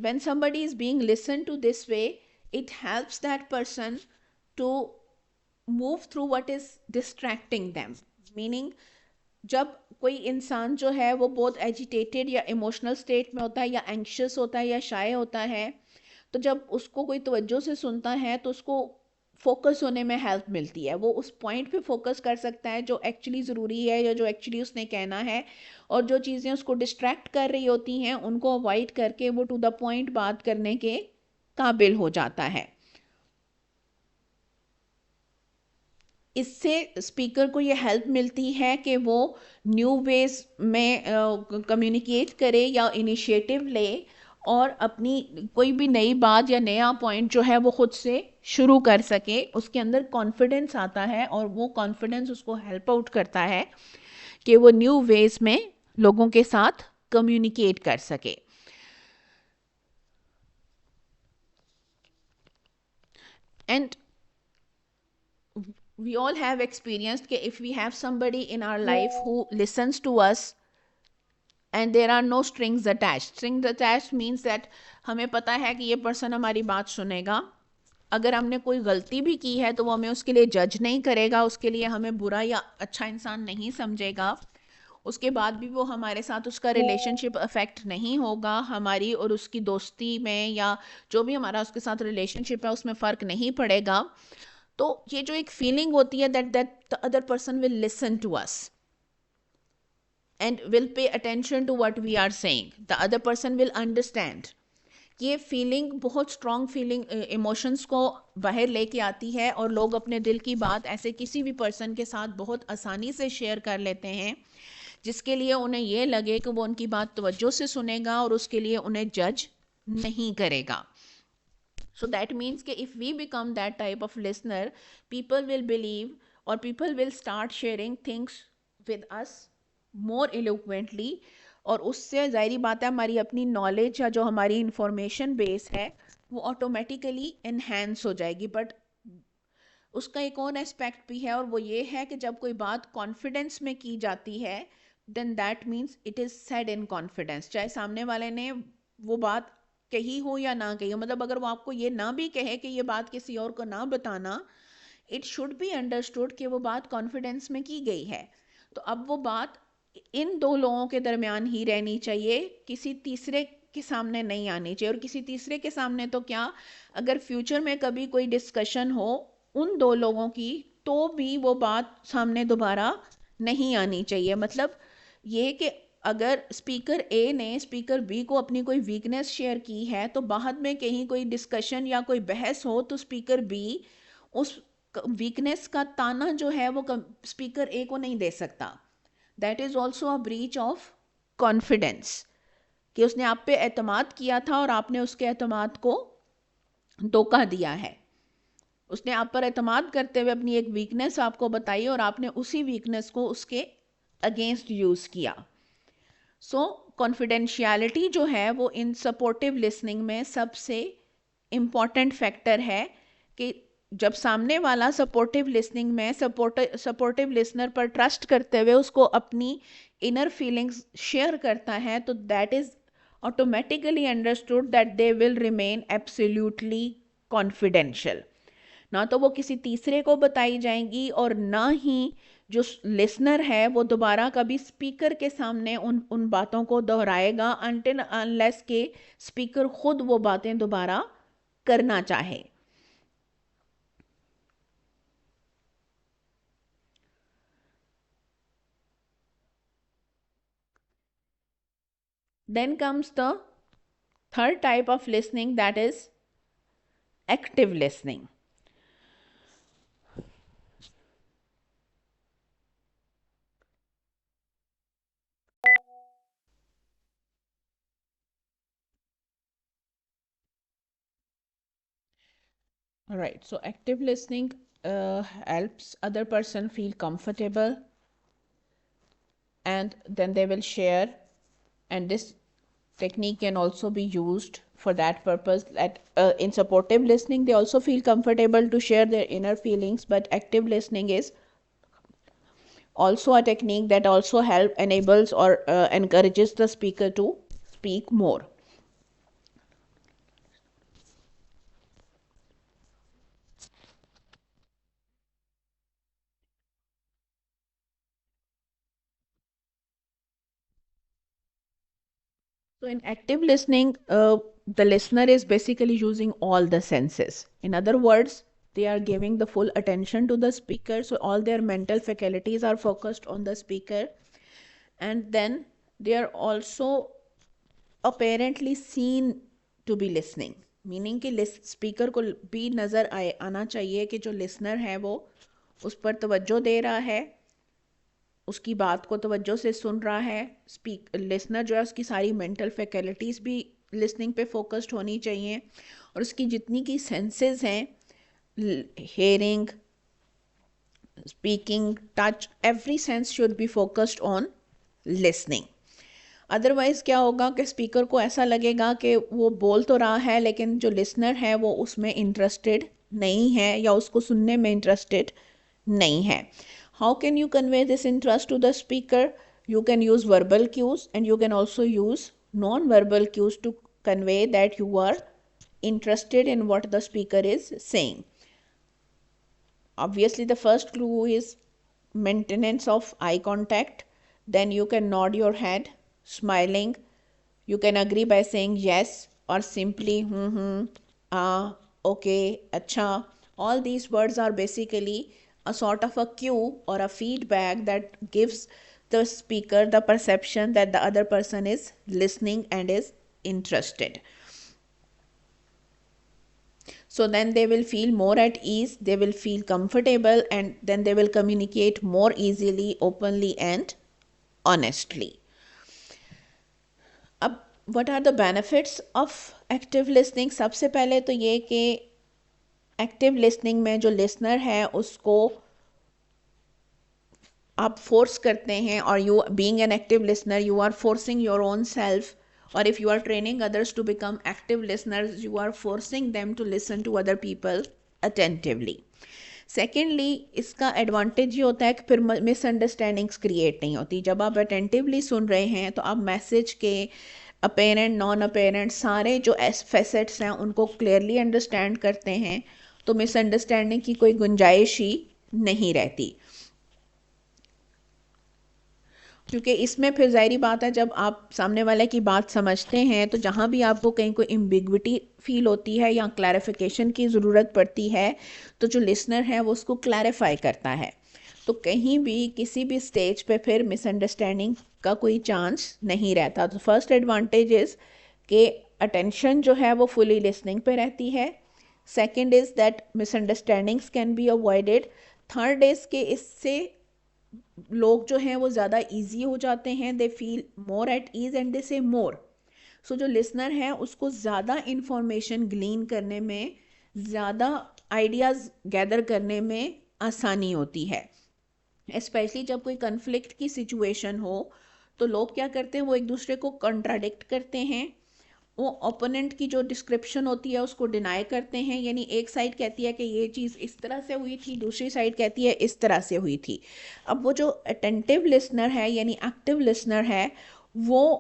When somebody is being listened to this way, it helps that person to move through what is distracting them. Meaning जब कोई इंसान जो है वो बहुत एजिटेटेड या इमोशनल स्टेट में होता है या एंक्शस होता है या शाय होता है, तो जब उसको कोई तवज्जो से सुनता है तो उसको फोकस होने में हेल्प मिलती है. वो उस पॉइंट पे फोकस कर सकता है जो एक्चुअली ज़रूरी है या जो एक्चुअली उसने कहना है, और जो चीज़ें उसको डिस्ट्रैक्ट कर रही होती हैं उनको अवॉइड करके वो टू द पॉइंट बात करने के काबिल हो जाता है. इससे स्पीकर को ये हेल्प मिलती है कि वो न्यू वेज में कम्युनिकेट करे या इनिशिएटिव ले और अपनी कोई भी नई बात या नया पॉइंट जो है वो खुद से शुरू कर सके. उसके अंदर कॉन्फिडेंस आता है और वो कॉन्फिडेंस उसको हेल्प आउट करता है कि वो न्यू वेज में लोगों के साथ कम्युनिकेट कर सके. And we all have experienced that if we have somebody in our life who listens to us and there are no strings attached. Strings attached means that हमें पता है कि ये पर्सन हमारी बात सुनेगा. अगर हमने कोई गलती भी की है तो वो हमें उसके लिए जज नहीं करेगा, उसके लिए हमें बुरा या अच्छा इंसान नहीं समझेगा. उसके बाद भी वो हमारे साथ, उसका रिलेशनशिप अफेक्ट नहीं होगा, हमारी और उसकी दोस्ती में या जो भी हमारा उसके साथ रिलेशनशिप है उसमें फ़र्क नहीं पड़ेगा. तो ये जो एक फीलिंग होती है that that the other person will listen to us and will pay attention to what we are saying, the other person will understand. ये फीलिंग बहुत स्ट्रॉन्ग फीलिंग इमोशंस को बाहर लेके आती है और लोग अपने दिल की बात ऐसे किसी भी पर्सन के साथ बहुत आसानी से शेयर कर लेते हैं जिसके लिए उन्हें ये लगे कि वो उनकी बात तवज्जो से सुनेगा और उसके लिए उन्हें जज नहीं करेगा. So that means कि if we become that type of listener, people will believe or people will start sharing things with us more eloquently. और उससे ज़ाहिरी बात है हमारी अपनी नॉलेज या जो हमारी इंफॉर्मेशन बेस है वो ऑटोमेटिकली इन्हेंस हो जाएगी. बट उसका एक और एस्पेक्ट भी है और वो ये है कि जब कोई बात कॉन्फिडेंस में की जाती है then that means it is said in confidence. चाहे सामने वाले ने वो बात कही हो या ना कही हो, मतलब अगर वो आपको ये ना भी कहे कि ये बात किसी और को ना बताना, इट शुड बी अंडरस्टूड कि वो बात कॉन्फिडेंस में की गई है. तो अब वो बात इन दो लोगों के दरमियान ही रहनी चाहिए, किसी तीसरे के सामने नहीं आनी चाहिए. और किसी तीसरे के सामने तो क्या, अगर फ्यूचर में कभी कोई डिस्कशन हो उन दो लोगों की तो भी वो बात सामने दोबारा नहीं आनी चाहिए. मतलब ये कि अगर स्पीकर ए ने स्पीकर बी को अपनी कोई वीकनेस शेयर की है तो बाद में कहीं कोई डिस्कशन या कोई बहस हो तो स्पीकर बी उस वीकनेस का ताना जो है वो स्पीकर ए को नहीं दे सकता. That is also a breach of confidence कि उसने आप पे एतमाद किया था और आपने उसके एतमाद को धोखा दिया है. उसने आप पर एतमाद करते हुए अपनी एक वीकनेस आपको बताई और आपने उसी वीकनेस को उसके अगेंस्ट यूज़ किया. सो कॉन्फिडेंशियलिटी जो है वो इन सपोर्टिव लिसनिंग में सबसे इम्पॉर्टेंट फैक्टर है कि जब सामने वाला सपोर्टिव लिसनिंग में सपोर्टिव लिसनर पर ट्रस्ट करते हुए उसको अपनी इनर फीलिंग्स शेयर करता है तो that is automatically understood that they will remain absolutely confidential. ना तो वो किसी तीसरे को बताई जाएंगी और ना ही जो लिसनर है वो दोबारा कभी स्पीकर के सामने उन बातों को दोहराएगा अनटिल अनलेस के स्पीकर खुद वो बातें दोबारा करना चाहे. Then comes the third type of listening, that is active listening. All right, so active listening helps other person feel comfortable and then they will share, and this technique can also be used for that purpose. That in supportive listening they also feel comfortable to share their inner feelings, but active listening is also a technique that also enables or encourages the speaker to speak more. So in active listening, the listener is basically using all the senses. In other words, they are giving the full attention to the speaker, so all their mental faculties are focused on the speaker, and then they are also apparently seen to be listening, meaning कि speaker को भी नज़र आना चाहिए कि जो listener है वो उस पर तवज्जो दे रहा है, उसकी बात को तवज्जो से सुन रहा है. लिसनर जो है उसकी सारी मेंटल फैकल्टीज़ भी लिसनिंग पे फोकस्ड होनी चाहिए और उसकी जितनी की सेंसेस हैं, hearing, speaking, touch, every sense should be focused on listening. Otherwise क्या होगा कि स्पीकर को ऐसा लगेगा कि वो बोल तो रहा है लेकिन जो लिसनर है वो उसमें इंटरेस्टेड नहीं है या उसको सुनने में इंटरेस्टेड नहीं है. How can you convey this interest to the speaker? You can use verbal cues and you can also use non-verbal cues to convey that you are interested in what the speaker is saying. Obviously, the first clue is maintenance of eye contact. Then you can nod your head, smiling. You can agree by saying yes or simply okay, acha. All these words are basically a sort of a cue or a feedback that gives the speaker the perception that the other person is listening and is interested. So then they will feel more at ease, they will feel comfortable, and then they will communicate more easily, openly, and honestly. अब what are the benefits of active listening? सबसे पहले तो ये कि active listening में जो listener है उसको आप फोर्स करते हैं, और you being an active listener you are forcing your own self, or if you are training others to become active listeners, you are forcing them to listen to other people attentively. Secondly, इसका advantage ये होता है कि फिर misunderstandings create नहीं होती. जब आप अटेंटिवली सुन रहे हैं तो आप मैसेज के अपेरेंट नॉन अपेरेंट सारे जो फैसेट्स हैं उनको क्लियरली अंडरस्टैंड करते हैं, तो मिसअंडरस्टैंडिंग की कोई गुंजाइश ही नहीं रहती. क्योंकि इसमें फिर ज़ाहिरी बात है, जब आप सामने वाले की बात समझते हैं तो जहाँ भी आपको कहीं कोई एम्बिग्विटी फील होती है या क्लैरिफिकेशन की ज़रूरत पड़ती है तो जो लिसनर है वो उसको क्लैरिफाई करता है. तो कहीं भी किसी भी स्टेज पे फिर मिसअंडरस्टैंडिंग का कोई चांस नहीं रहता. तो फर्स्ट एडवांटेज इज़ कि अटेंशन जो है वो फुली लिसनिंग पे रहती है. Second is that misunderstandings can be avoided. Third is कि इससे लोग जो हैं वो ज़्यादा इजी हो जाते हैं, they feel more at ease and they say more. सो जो लिसनर है उसको ज़्यादा इंफॉर्मेशन ग्लीन करने में, ज़्यादा आइडियाज़ गैदर करने में आसानी होती है. स्पेशली जब कोई कन्फ्लिक्ट की सिचुएशन हो तो लोग क्या करते हैं, वो एक दूसरे को कॉन्ट्राडिक्ट करते हैं, वो ओपोनेंट की जो डिस्क्रिप्शन होती है उसको डिनाई करते हैं. यानी एक साइड कहती है कि ये चीज़ इस तरह से हुई थी, दूसरी साइड कहती है इस तरह से हुई थी. अब वो जो अटेंटिव लिसनर है यानी एक्टिव लिसनर है वो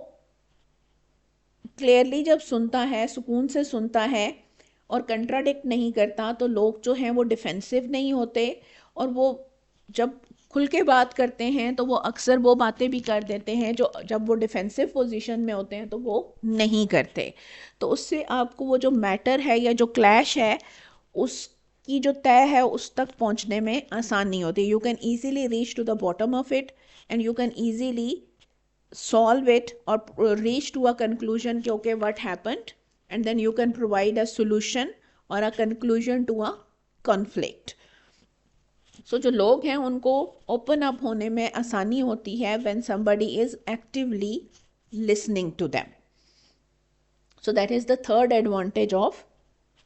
क्लियरली जब सुनता है, सुकून से सुनता है और कंट्राडिक्ट नहीं करता, तो लोग जो हैं वो डिफेंसिव नहीं होते, और वो जब खुल के बात करते हैं तो वो अक्सर वो बातें भी कर देते हैं जो जब वो डिफेंसिव पोजीशन में होते हैं तो वो नहीं करते. तो उससे आपको वो जो मैटर है या जो क्लैश है उसकी जो तय है उस तक पहुंचने में आसानी होती है. You can easily reach to the bottom of it and you can easily solve it or reach to a conclusion कि okay what happened, and then you can provide a solution or a conclusion to a conflict. So जो लोग हैं उनको open up होने में आसानी होती है when somebody is actively listening to them. So that is the third advantage of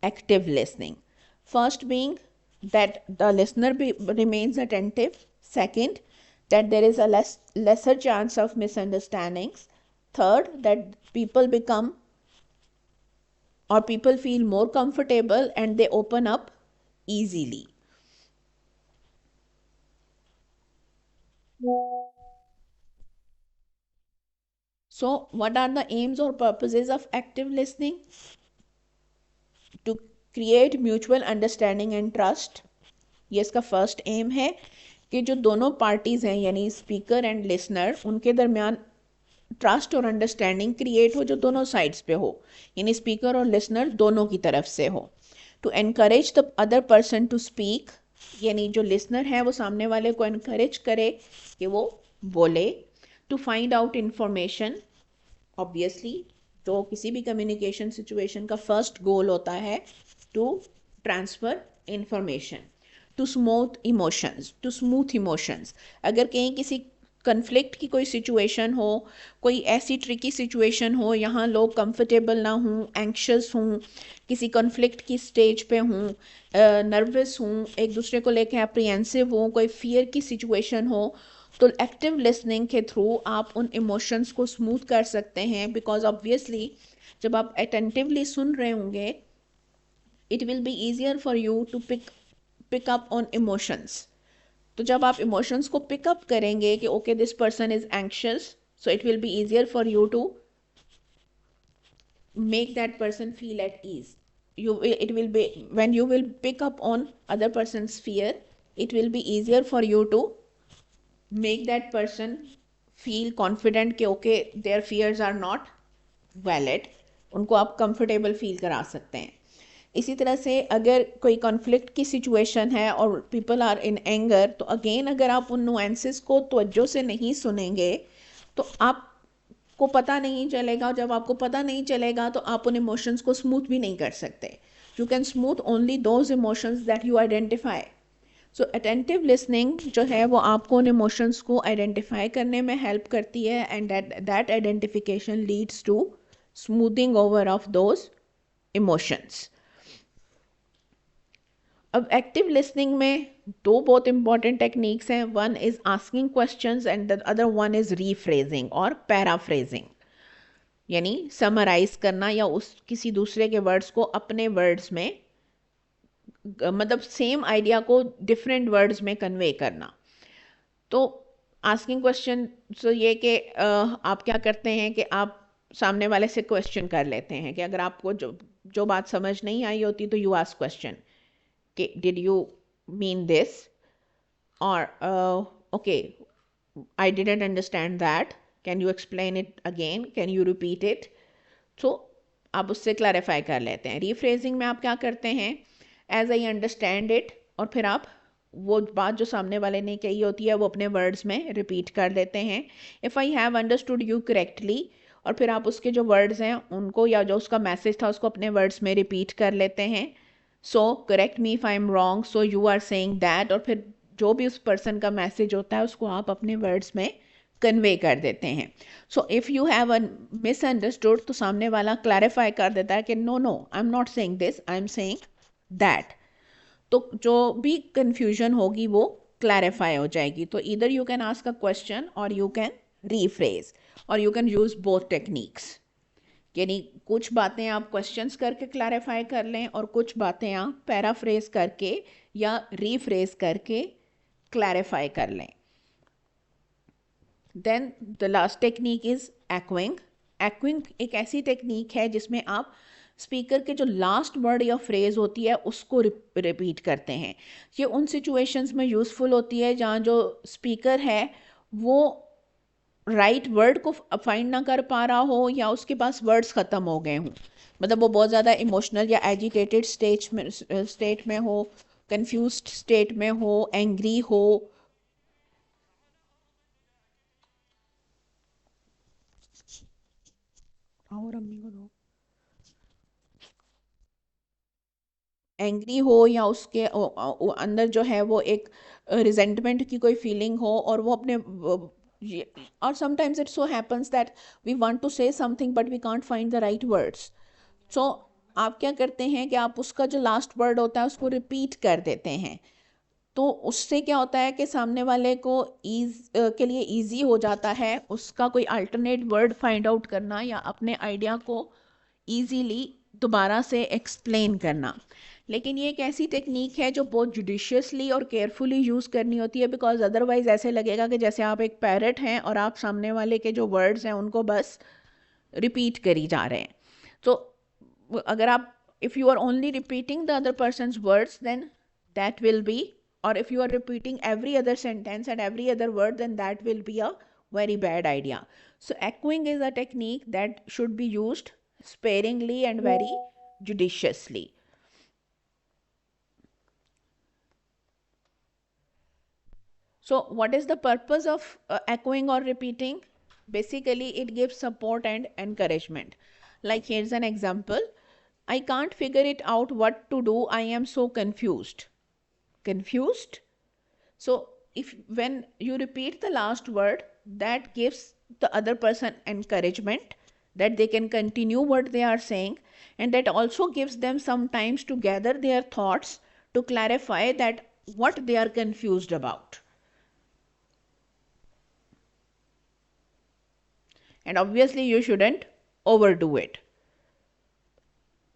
active listening. First being that the listener remains attentive. Second, that there is a lesser chance of misunderstandings. Third, that people feel more comfortable and they open up easily. So what are the aims or purposes of active listening? To create mutual understanding and trust. ये इसका first M है कि जो दोनों parties हैं यानी speaker and listener, उनके दरमियान ट्रस्ट और अंडरस्टैंडिंग क्रिएट हो जो दोनों साइड्स पे हो, यानी स्पीकर और लिसनर दोनों की तरफ से हो. To encourage the other person to speak, यानी जो लिसनर है वो सामने वाले को एनकरेज करे कि वो बोले. To find out information, obviously तो किसी भी कम्युनिकेशन सिचुएशन का फर्स्ट गोल होता है to transfer information. To smooth emotions, अगर कहीं किसी कन्फ्लिक्ट की कोई सिचुएशन हो, कोई ऐसी ट्रिकी सिचुएशन हो, यहाँ लोग कंफर्टेबल ना हों, एंक्शस हों, किसी कन्फ्लिक्ट की स्टेज पे हों, नर्वस हों, एक दूसरे को लेकर अप्रीहेंसिव हों, कोई फियर की सिचुएशन हो, तो एक्टिव लिसनिंग के थ्रू आप उन इमोशंस को स्मूथ कर सकते हैं. बिकॉज ऑब्वियसली जब आप अटेंटिवली सुन रहे होंगे it will be easier for you to pick up on emotions. तो जब आप इमोशंस को पिकअप करेंगे कि okay this person is anxious, so it will be easier for you to make that person feel at ease. It will be, when you will pick up on other person's fear, it will be easier for you to make that person feel confident कि okay their fears are not valid, उनको आप comfortable feel करा सकते हैं. इसी तरह से अगर कोई कॉन्फ्लिक्ट की सिचुएशन है और पीपल आर इन एंगर, तो अगेन अगर आप उन नुएंसेस को तवज्जो से नहीं सुनेंगे तो आपको पता नहीं चलेगा. जब आपको पता नहीं चलेगा तो आप उन इमोशंस को स्मूथ भी नहीं कर सकते. You can smooth only those emotions that you identify. So attentive listening जो है वो आपको उन इमोशंस को आइडेंटिफाई करने में हेल्प करती है, and that identification leads to smoothing over of those emotions. अब एक्टिव लिसनिंग में दो बहुत इंपॉर्टेंट टेक्निक्स हैं. One is asking questions and the other one is rephrasing और पैराफ्रेजिंग, यानी समराइज करना या उस किसी दूसरे के वर्ड्स को अपने वर्ड्स में, मतलब सेम आइडिया को डिफरेंट वर्ड्स में कन्वे करना. तो आस्किंग क्वेश्चन तो ये कि आप क्या करते हैं कि आप सामने वाले से क्वेश्चन कर लेते हैं कि अगर आपको जो बात समझ नहीं आई होती तो यू आस्क क्वेश्चन कि did you mean this, or okay I didn't understand that, can you explain it again, can you repeat it. So आप उससे क्लैरिफाई कर लेते हैं. रीफ्रेजिंग में आप क्या करते हैं, एज आई अंडरस्टैंड इट, और फिर आप वो बात जो सामने वाले ने कही होती है वो अपने वर्ड्स में रिपीट कर देते हैं. If I have understood you correctly, और फिर आप उसके जो वर्ड्स हैं उनको या जो उसका मैसेज था उसको अपने वर्ड्स में रिपीट कर लेते हैं. So correct me if I am wrong, so you are saying that, और फिर जो भी उस पर्सन का मैसेज होता है उसको आप अपने वर्ड्स में कन्वे कर देते हैं. So if you have a misunderstood, तो सामने वाला क्लैरिफाई कर देता है कि no no I am not saying this, I am saying that. तो जो भी कन्फ्यूजन होगी वो क्लैरिफाई हो जाएगी. तो इधर you can ask a question और यू कैन रीफ्रेज, और you can use both techniques. यानी कुछ बातें आप क्वेश्चंस करके क्लैरिफाई कर लें और कुछ बातें आप पैराफ्रेज करके या रीफ्रेज करके क्लैरिफाई कर लें. Then the last technique is echoing. Echoing एक ऐसी टेक्निक है जिसमें आप स्पीकर के जो लास्ट वर्ड या फ्रेज होती है उसको रिपीट करते हैं. ये उन सिचुएशंस में यूज़फुल होती है जहाँ जो स्पीकर है वो राइट वर्ड को फाइंड ना कर पा रहा हो या उसके पास वर्ड्स ख़त्म हो गए हों, मतलब वो बहुत ज़्यादा इमोशनल या एजिटेटेड स्टेट में हो, कंफ्यूज्ड स्टेट में हो, एंग्री हो. और अम्मी को दो. एंग्री हो या उसके अंदर जो है वो एक रिजेंटमेंट की कोई फीलिंग हो, और वो अपने और sometimes it so happens that we want to say something but we can't find the right words. So आप क्या करते हैं कि आप उसका जो लास्ट वर्ड होता है उसको रिपीट कर देते हैं. तो उससे क्या होता है कि सामने वाले को के लिए इजी हो जाता है उसका कोई अल्टरनेट वर्ड फाइंड आउट करना या अपने आइडिया को ईजीली दोबारा से एक्सप्लेन करना. लेकिन ये एक ऐसी टेक्निक है जो बहुत जुडिशियसली और केयरफुली यूज़ करनी होती है, बिकॉज अदरवाइज ऐसे लगेगा कि जैसे आप एक पैरट हैं और आप सामने वाले के जो वर्ड्स हैं उनको बस रिपीट करी जा रहे हैं. तो अगर आप if you are only repeating the other person's words then that will be, or if you are repeating every other sentence and every other word, then that will be a very bad idea. So echoing is a technique that should be used sparingly and very judiciously. So what is the purpose of echoing or repeating? Basically it gives support and encouragement. Like here's an example. I can't figure it out what to do, I am so confused. Confused? So if when you repeat the last word, that gives the other person encouragement that they can continue what they are saying, and that also gives them some times to gather their thoughts to clarify that what they are confused about. And obviously you shouldn't overdo it.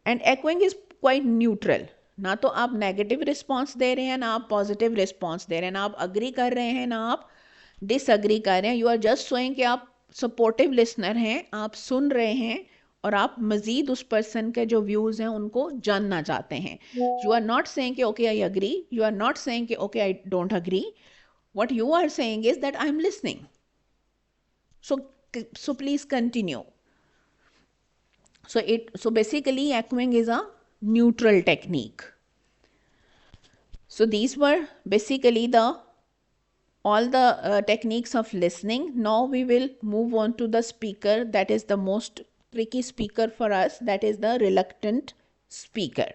And echoing is quite neutral. ना तो आप negative response दे रहे हैं, ना आप positive response दे रहे हैं, ना आप अग्री कर रहे हैं, ना आप डिसअग्री कर रहे हैं। यू आर जस्ट शोइंग कि आप सपोर्टिव लिसनर हैं, आप सुन रहे हैं और आप मज़ीद उस पर्सन के जो व्यूज़ हैं उनको जानना चाहते हैं। यू आर नॉट सेइंग कि okay I agree, you are not saying कि okay I don't agree. What you are saying is that I'm listening. So please continue. So basically echoing is a neutral technique. So these were basically all the techniques of listening. Now we will move on to the speaker that is the most tricky speaker for us, that is the reluctant speaker.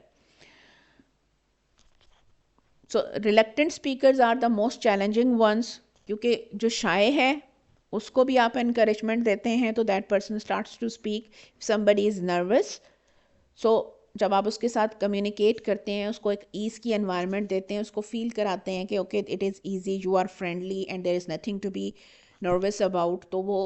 So reluctant speakers are the most challenging ones, क्योंकि जो शाय है उसको भी आप encouragement देते हैं तो that person starts to speak. If somebody is nervous, so जब आप उसके साथ communicate करते हैं, उसको एक ease की environment देते हैं, उसको feel कराते हैं कि okay it is easy, you are friendly and there is nothing to be nervous about, तो वो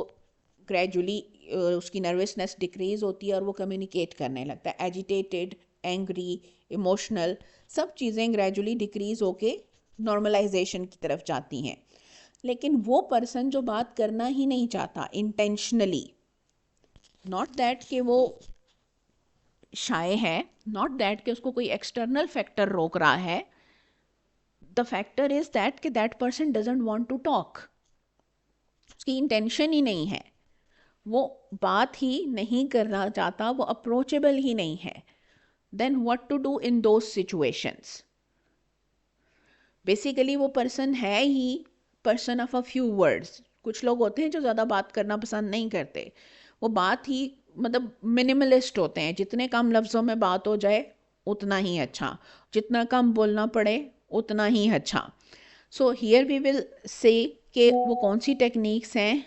gradually उसकी nervousness decrease होती है और वो communicate करने लगता है. Agitated, angry, इमोशनल, सब चीज़ें ग्रेजुअली डिक्रीज़ होके नॉर्मलाइजेशन की तरफ जाती हैं. लेकिन वो पर्सन जो बात करना ही नहीं चाहता इंटेंशनली, नॉट दैट कि वो शाय है, नॉट दैट कि उसको कोई एक्सटर्नल फैक्टर रोक रहा है, द फैक्टर इज दैट कि that person doesn't want to talk. उसकी इंटेंशन ही नहीं है, वो बात ही नहीं करना चाहता, वो अप्रोचेबल ही नहीं है. Then what to do in those situations? Basically वो person है ही person of a few words. कुछ लोग होते हैं जो ज़्यादा बात करना पसंद नहीं करते, वो बात ही मतलब मिनिमलिस्ट होते हैं, जितने कम लफ्ज़ों में बात हो जाए उतना ही अच्छा, जितना कम बोलना पड़े उतना ही अच्छा. So here we will say कि वो कौन सी टेक्निक्स हैं,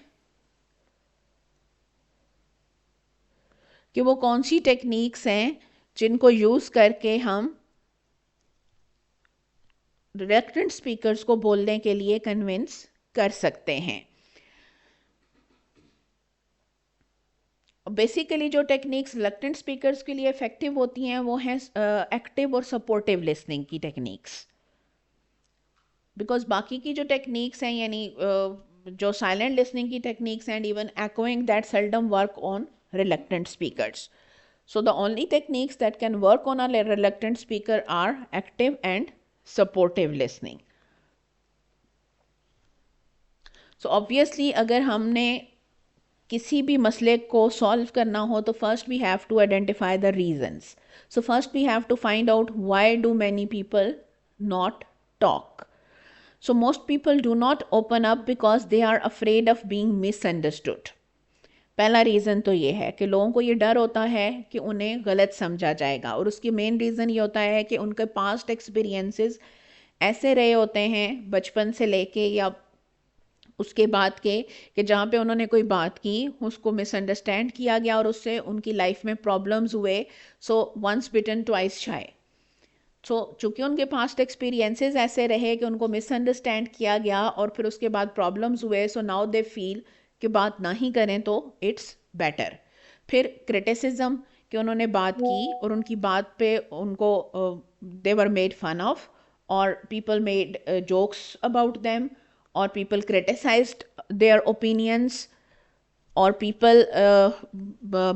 कि वो कौन सी टेक्निक्स हैं जिनको यूज़ करके हम रिलक्टेंट स्पीकर्स को बोलने के लिए कन्विंस कर सकते हैं. बेसिकली जो टेक्निक्स रिलक्टेंट स्पीकर्स के लिए इफ़ेक्टिव होती हैं वो हैं एक्टिव और सपोर्टिव लिसनिंग की टेक्निक्स. बिकॉज बाकी की जो टेक्निक्स हैं, यानी जो साइलेंट लिसनिंग की techniques and even echoing, that seldom work on reluctant speakers. So the only techniques that can work on a reluctant speaker are active and supportive listening. So obviously अगर हमने किसी भी मसले को सॉल्व करना हो तो first we have to identify the reasons. So first we have to find out why do many people not talk. So most people do not open up because they are afraid of being misunderstood. पहला reason तो ये है कि लोगों को ये डर होता है कि उन्हें गलत समझा जाएगा, और उसकी मेन रीज़न ये होता है कि उनके पास्ट एक्सपीरियंसेस ऐसे रहे होते हैं बचपन से लेके या उसके बाद के, कि जहाँ पे उन्होंने कोई बात की उसको मिसअंडरस्टैंड किया गया और उससे उनकी लाइफ में प्रॉब्लम्स हुए. सो वंस बिटन ट्वाइस शाय. सो चूँकि उनके पास्ट एक्सपीरियंसेस ऐसे रहे कि उनको मिसअंडरस्टैंड किया गया और फिर उसके बाद प्रॉब्लम्स हुए, सो नाउ दे फील कि बात ना ही करें तो इट्स बेटर. फिर क्रिटिसिज्म, कि उन्होंने बात की और उनकी बात पे उनको दे वर मेड फन ऑफ, और people made jokes about them, और पीपल क्रिटिसाइज्ड देयर ओपिनियंस, और people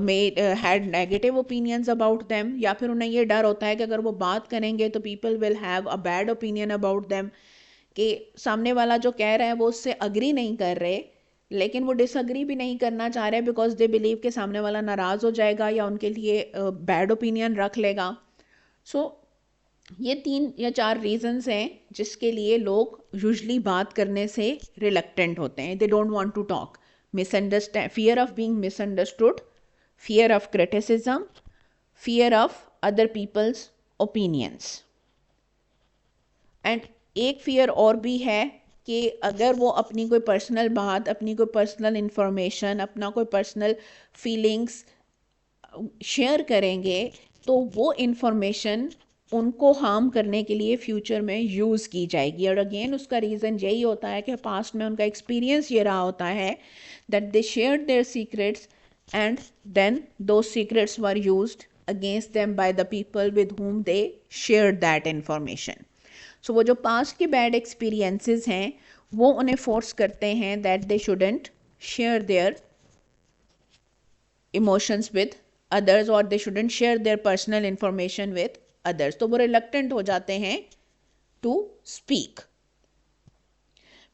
made had negative opinions about them. या फिर उन्हें ये डर होता है कि अगर वो बात करेंगे तो people will have a bad opinion about them, कि सामने वाला जो कह रहा है वो उससे अग्री नहीं कर रहे, लेकिन वो डिसअग्री भी नहीं करना चाह रहे बिकॉज दे बिलीव कि सामने वाला नाराज़ हो जाएगा या उनके लिए बैड ओपिनियन रख लेगा. सो ये 3 या 4 रीजंस हैं जिसके लिए लोग यूजुअली बात करने से रिलक्टेंट होते हैं. They don't want to talk. Misunderstand, fear of being misunderstood, fear of criticism, fear of other people's opinions. And एक फियर और भी है कि अगर वो अपनी कोई पर्सनल बात, अपनी कोई पर्सनल इंफॉर्मेशन, अपना कोई पर्सनल फीलिंग्स शेयर करेंगे तो वो इंफॉर्मेशन उनको हार्म करने के लिए फ्यूचर में यूज़ की जाएगी. और अगेन उसका रीज़न यही होता है कि पास्ट में उनका एक्सपीरियंस ये रहा होता है that they shared their secrets and then those secrets were used against them by the people with whom they shared that information. So वो जो past के bad experiences हैं वो उन्हें force करते हैं that they shouldn't share their emotions with others or they shouldn't share their personal information with others. तो वो reluctant हो जाते हैं to speak.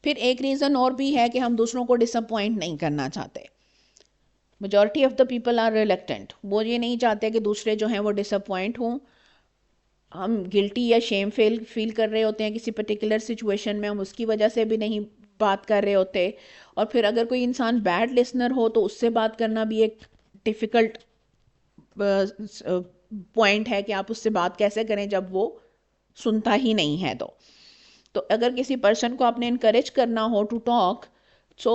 फिर एक रीज़न और भी है कि हम दूसरों को डिसअपॉइंट नहीं करना चाहते. Majority of the people are reluctant. वो ये नहीं चाहते कि दूसरे जो हैं वो डिसअपॉइंट हों. हम गिल्टी या शेम फील कर रहे होते हैं किसी पर्टिकुलर सिचुएशन में, हम उसकी वजह से भी नहीं बात कर रहे होते. और फिर अगर कोई इंसान बैड लिसनर हो तो उससे बात करना भी एक डिफ़िकल्ट पॉइंट है कि आप उससे बात कैसे करें जब वो सुनता ही नहीं है. तो अगर किसी पर्सन को आपने इनकरेज करना हो to talk, so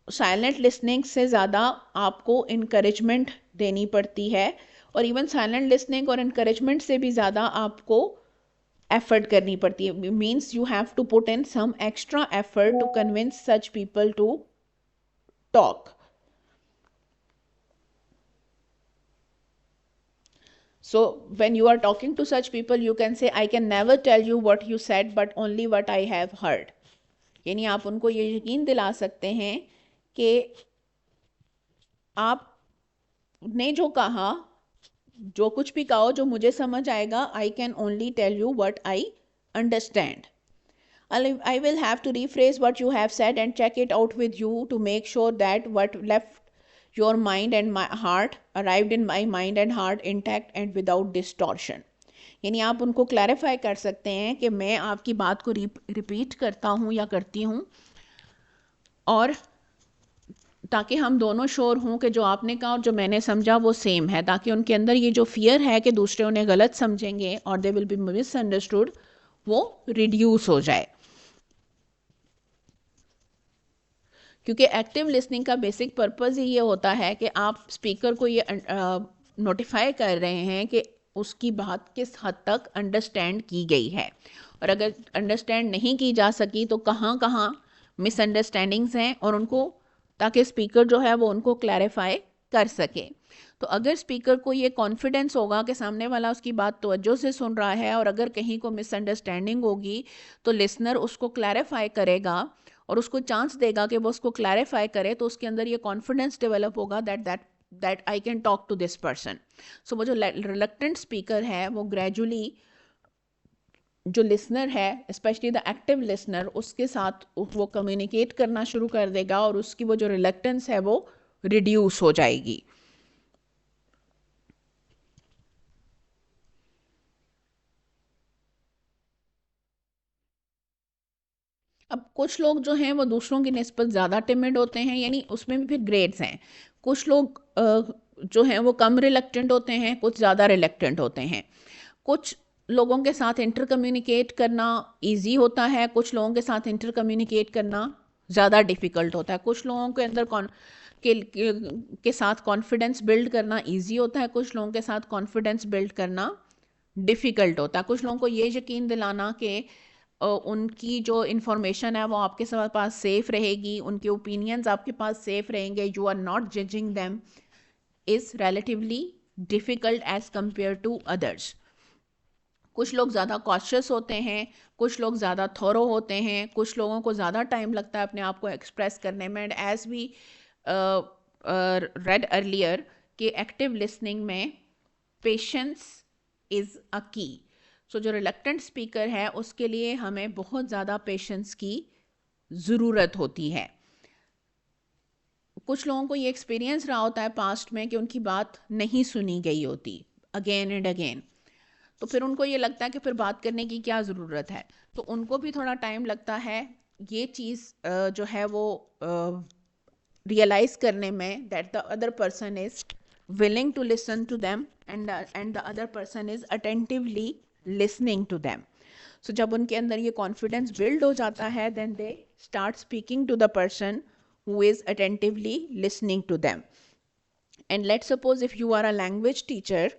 silent listening से ज़्यादा आपको इनकरेजमेंट देनी पड़ती है. और इवन साइलेंट लिसनिंग और इनकरेजमेंट से भी ज़्यादा आपको एफर्ट करनी पड़ती है. Means you have to put in some extra effort to convince such people to talk. So when you are talking to such people, you can say, I can never tell you what you said, but only what I have heard. यानी आप उनको ये यकीन दिला सकते हैं कि आपने जो कहा, जो कुछ भी कहो जो मुझे समझ आएगा, I can only tell you what I understand. I will have to rephrase what you have said and check it out with you to make sure that what left your mind and my heart arrived in my mind and heart intact and without distortion. यानी आप उनको clarify कर सकते हैं कि मैं आपकी बात को रिपीट करता हूँ या करती हूँ, और ताकि हम दोनों श्योर हों कि जो आपने कहा और जो मैंने समझा वो सेम है, ताकि उनके अंदर ये जो फियर है कि दूसरे उन्हें गलत समझेंगे और दे विल बी मिसअंडरस्टूड, वो रिड्यूस हो जाए. क्योंकि एक्टिव लिसनिंग का बेसिक पर्पज़ ही ये होता है कि आप स्पीकर को ये नोटिफाई कर रहे हैं कि उसकी बात किस हद तक अंडरस्टैंड की गई है, और अगर अंडरस्टैंड नहीं की जा सकी तो कहाँ कहाँ मिसअंडरस्टैंडिंग्स हैं, और उनको, ताकि स्पीकर जो है वो उनको क्लैरिफाई कर सके. तो अगर स्पीकर को ये कॉन्फिडेंस होगा कि सामने वाला उसकी बात तवज्जो से सुन रहा है, और अगर कहीं को मिसअंडरस्टैंडिंग होगी तो लिसनर उसको क्लैरिफाई करेगा और उसको चांस देगा कि वो उसको क्लैरिफाई करे, तो उसके अंदर ये कॉन्फिडेंस डेवलप होगा that I can talk to this person. So वो जो रिलक्टेंट स्पीकर है वो ग्रेजुअली जो लिसनर है, स्पेशली द एक्टिव लिसनर, उसके साथ वो कम्युनिकेट करना शुरू कर देगा और उसकी वो जो रिलक्टेंस है वो रिड्यूस हो जाएगी. अब कुछ लोग जो हैं वो दूसरों की निस्बत ज़्यादा टिमिड होते हैं, यानी उसमें भी फिर ग्रेड्स हैं. कुछ लोग जो हैं वो कम रिलक्टेंट होते हैं, कुछ ज़्यादा रिलक्टेंट होते हैं. कुछ लोगों के साथ इंटर कम्युनिकेट करना इजी होता है, कुछ लोगों के साथ इंटर कम्युनिकेट करना ज़्यादा डिफ़िकल्ट होता है. कुछ लोगों के अंदर के साथ कॉन्फिडेंस बिल्ड करना इजी होता है, कुछ लोगों के साथ कॉन्फिडेंस बिल्ड करना डिफ़िकल्ट होता है. कुछ लोगों को ये यकीन दिलाना कि उनकी जो इन्फॉर्मेशन है वो आपके पास सेफ़ रहेगी, उनके ओपिनियंस आपके पास सेफ़ रहेंगे, you are not judging them, is relatively difficult as compare to others. कुछ लोग ज़्यादा कॉशियस होते हैं, कुछ लोग ज़्यादा थोरो होते हैं, कुछ लोगों को ज़्यादा टाइम लगता है अपने आप को एक्सप्रेस करने में. And as we read earlier कि एक्टिव लिसनिंग में patience is a key. So जो रिलक्टेंट स्पीकर है उसके लिए हमें बहुत ज़्यादा पेशेंस की ज़रूरत होती है. कुछ लोगों को ये एक्सपीरियंस रहा होता है पास्ट में कि उनकी बात नहीं सुनी गई होती अगेन एंड अगेन, तो फिर उनको ये लगता है कि फिर बात करने की क्या ज़रूरत है. तो उनको भी थोड़ा टाइम लगता है ये चीज़ जो है वो रियलाइज़ करने में, that the other person is willing to listen to them and the other person is attentively listening to them. So जब उनके अंदर ये confidence build हो जाता है, then they start speaking to the person who is attentively listening to them. And let's suppose if you are a language teacher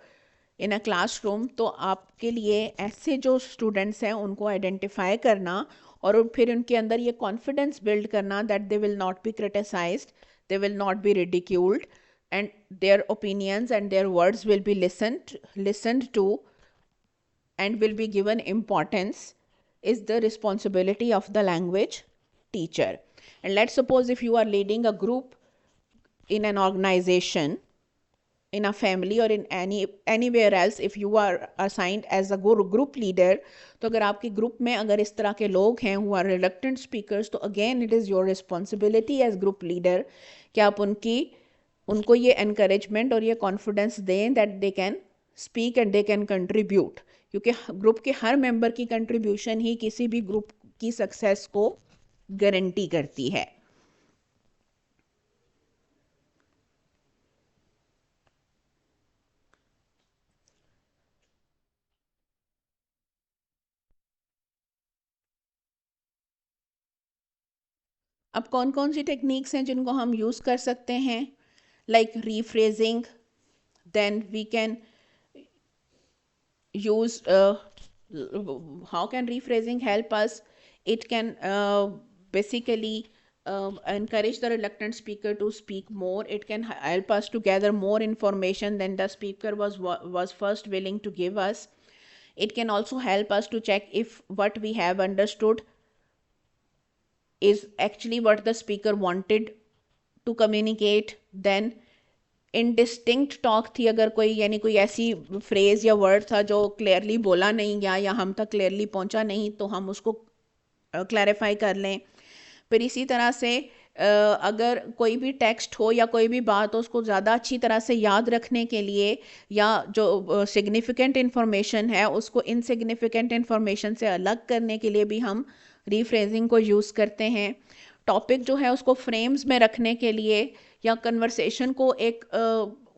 in a classroom, तो आपके लिए ऐसे जो students हैं उनको identify करना और फिर उनके अंदर ये confidence build करना that they will not be criticized, they will not be ridiculed, and their opinions and their words will be listened to and will be given importance is the responsibility of the language teacher. And let's suppose if you are leading a group in an organization, in a family or in anywhere else, if you are assigned as a group leader, तो अगर आपके group में अगर इस तरह के लोग हैं who are reluctant speakers, तो again it is your responsibility as group leader कि आप उनको ये encouragement और ये confidence दें that they can speak and they can contribute, क्योंकि ग्रुप के हर मेंबर की कंट्रीब्यूशन ही किसी भी ग्रुप की सक्सेस को गारंटी करती है. अब कौन कौन सी टेक्निक्स हैं जिनको हम यूज़ कर सकते हैं, like rephrasing, then we can use how can rephrasing help us? It can basically encourage the reluctant speaker to speak more. It can help us to gather more information than the speaker was first willing to give us. It can also help us to check if what we have understood is actually what the speaker wanted to communicate. Then indistinct talk थी अगर कोई, यानी कोई ऐसी phrase या word था जो clearly बोला नहीं गया या हम तक क्लियरली पहुंचा नहीं, तो हम उसको क्लैरिफाई कर लें. फिर इसी तरह से अगर कोई भी टेक्स्ट हो या कोई भी बात हो, उसको ज़्यादा अच्छी तरह से याद रखने के लिए या जो सिग्निफिकेंट इन्फॉर्मेशन है उसको इनसिग्निफिकेंट इन्फॉर्मेशन से अलग करने के लिए भी हम रीफ्रेजिंग को यूज़ करते हैं. टॉपिक जो है उसको फ्रेम्स में रखने के लिए या कन्वर्सेशन को एक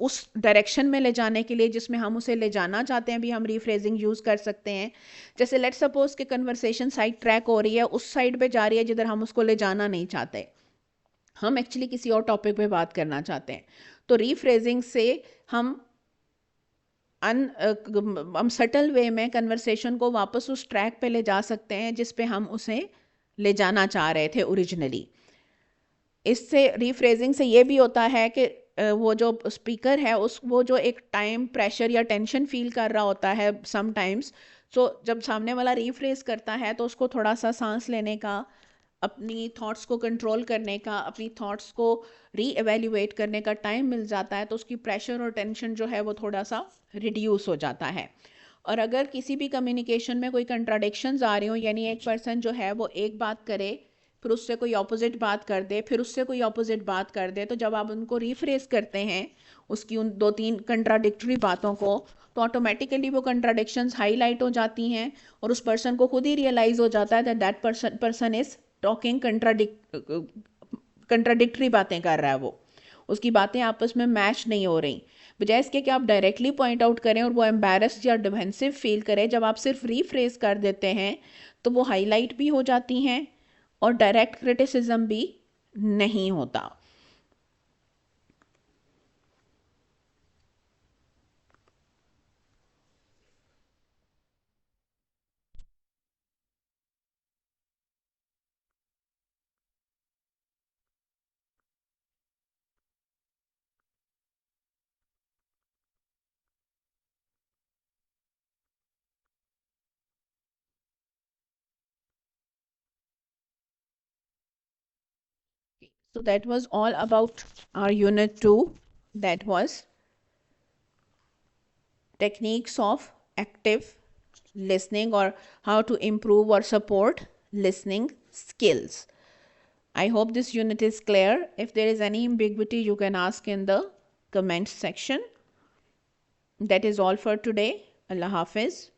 उस डायरेक्शन में ले जाने के लिए जिसमें हम उसे ले जाना चाहते हैं भी हम रीफ्रेजिंग यूज़ कर सकते हैं. जैसे लेट्स सपोज कि कन्वर्सेशन साइड ट्रैक हो रही है, उस साइड पे जा रही है जिधर हम उसको ले जाना नहीं चाहते, हम एक्चुअली किसी और टॉपिक पे बात करना चाहते हैं, तो रीफ्रेजिंग से हम सटल वे में कन्वर्सेशन को वापस उस ट्रैक पे ले जा सकते हैं जिस पे हम उसे ले जाना चाह रहे थे ओरिजिनली. इससे रीफ्रेजिंग से ये भी होता है कि वो जो स्पीकर है वो जो एक टाइम प्रेशर या टेंशन फील कर रहा होता है समटाइम्स, सो जब सामने वाला रीफ्रेज करता है तो उसको थोड़ा सा सांस लेने का, अपनी थॉट्स को कंट्रोल करने का, अपनी थॉट्स को री एवेल्यूएट करने का टाइम मिल जाता है, तो उसकी प्रेशर और टेंशन जो है वो थोड़ा सा रिड्यूस हो जाता है. और अगर किसी भी कम्युनिकेशन में कोई कंट्राडिक्शंस आ रही हो, यानी एक पर्सन जो है वो एक बात करे फिर उससे कोई ऑपोजिट बात कर दे, फिर उससे कोई ऑपोजिट बात कर दे, तो जब आप उनको रीफ्रेज करते हैं उसकी उन 2-3 कंट्राडिक्टरी बातों को, तो ऑटोमेटिकली वो कंट्राडिक्शंस हाईलाइट हो जाती हैं और उस पर्सन को खुद ही रियलाइज़ हो जाता है that person is talking contradictory बातें कर रहा है, वो उसकी बातें आपस में मैच नहीं हो रही. बजाय इसके कि आप डायरेक्टली पॉइंट आउट करें और वो एम्बैरस्ड या डिफेंसिव फील करे, जब आप सिर्फ रीफ्रेज कर देते हैं तो वो हाईलाइट भी हो जाती हैं और डायरेक्ट क्रिटिसिज्म भी नहीं होता. So that was all about our unit 2, that was techniques of active listening or how to improve or support listening skills. I hope this unit is clear. If there is any ambiguity, you can ask in the comment section. That is all for today. Allah Hafiz.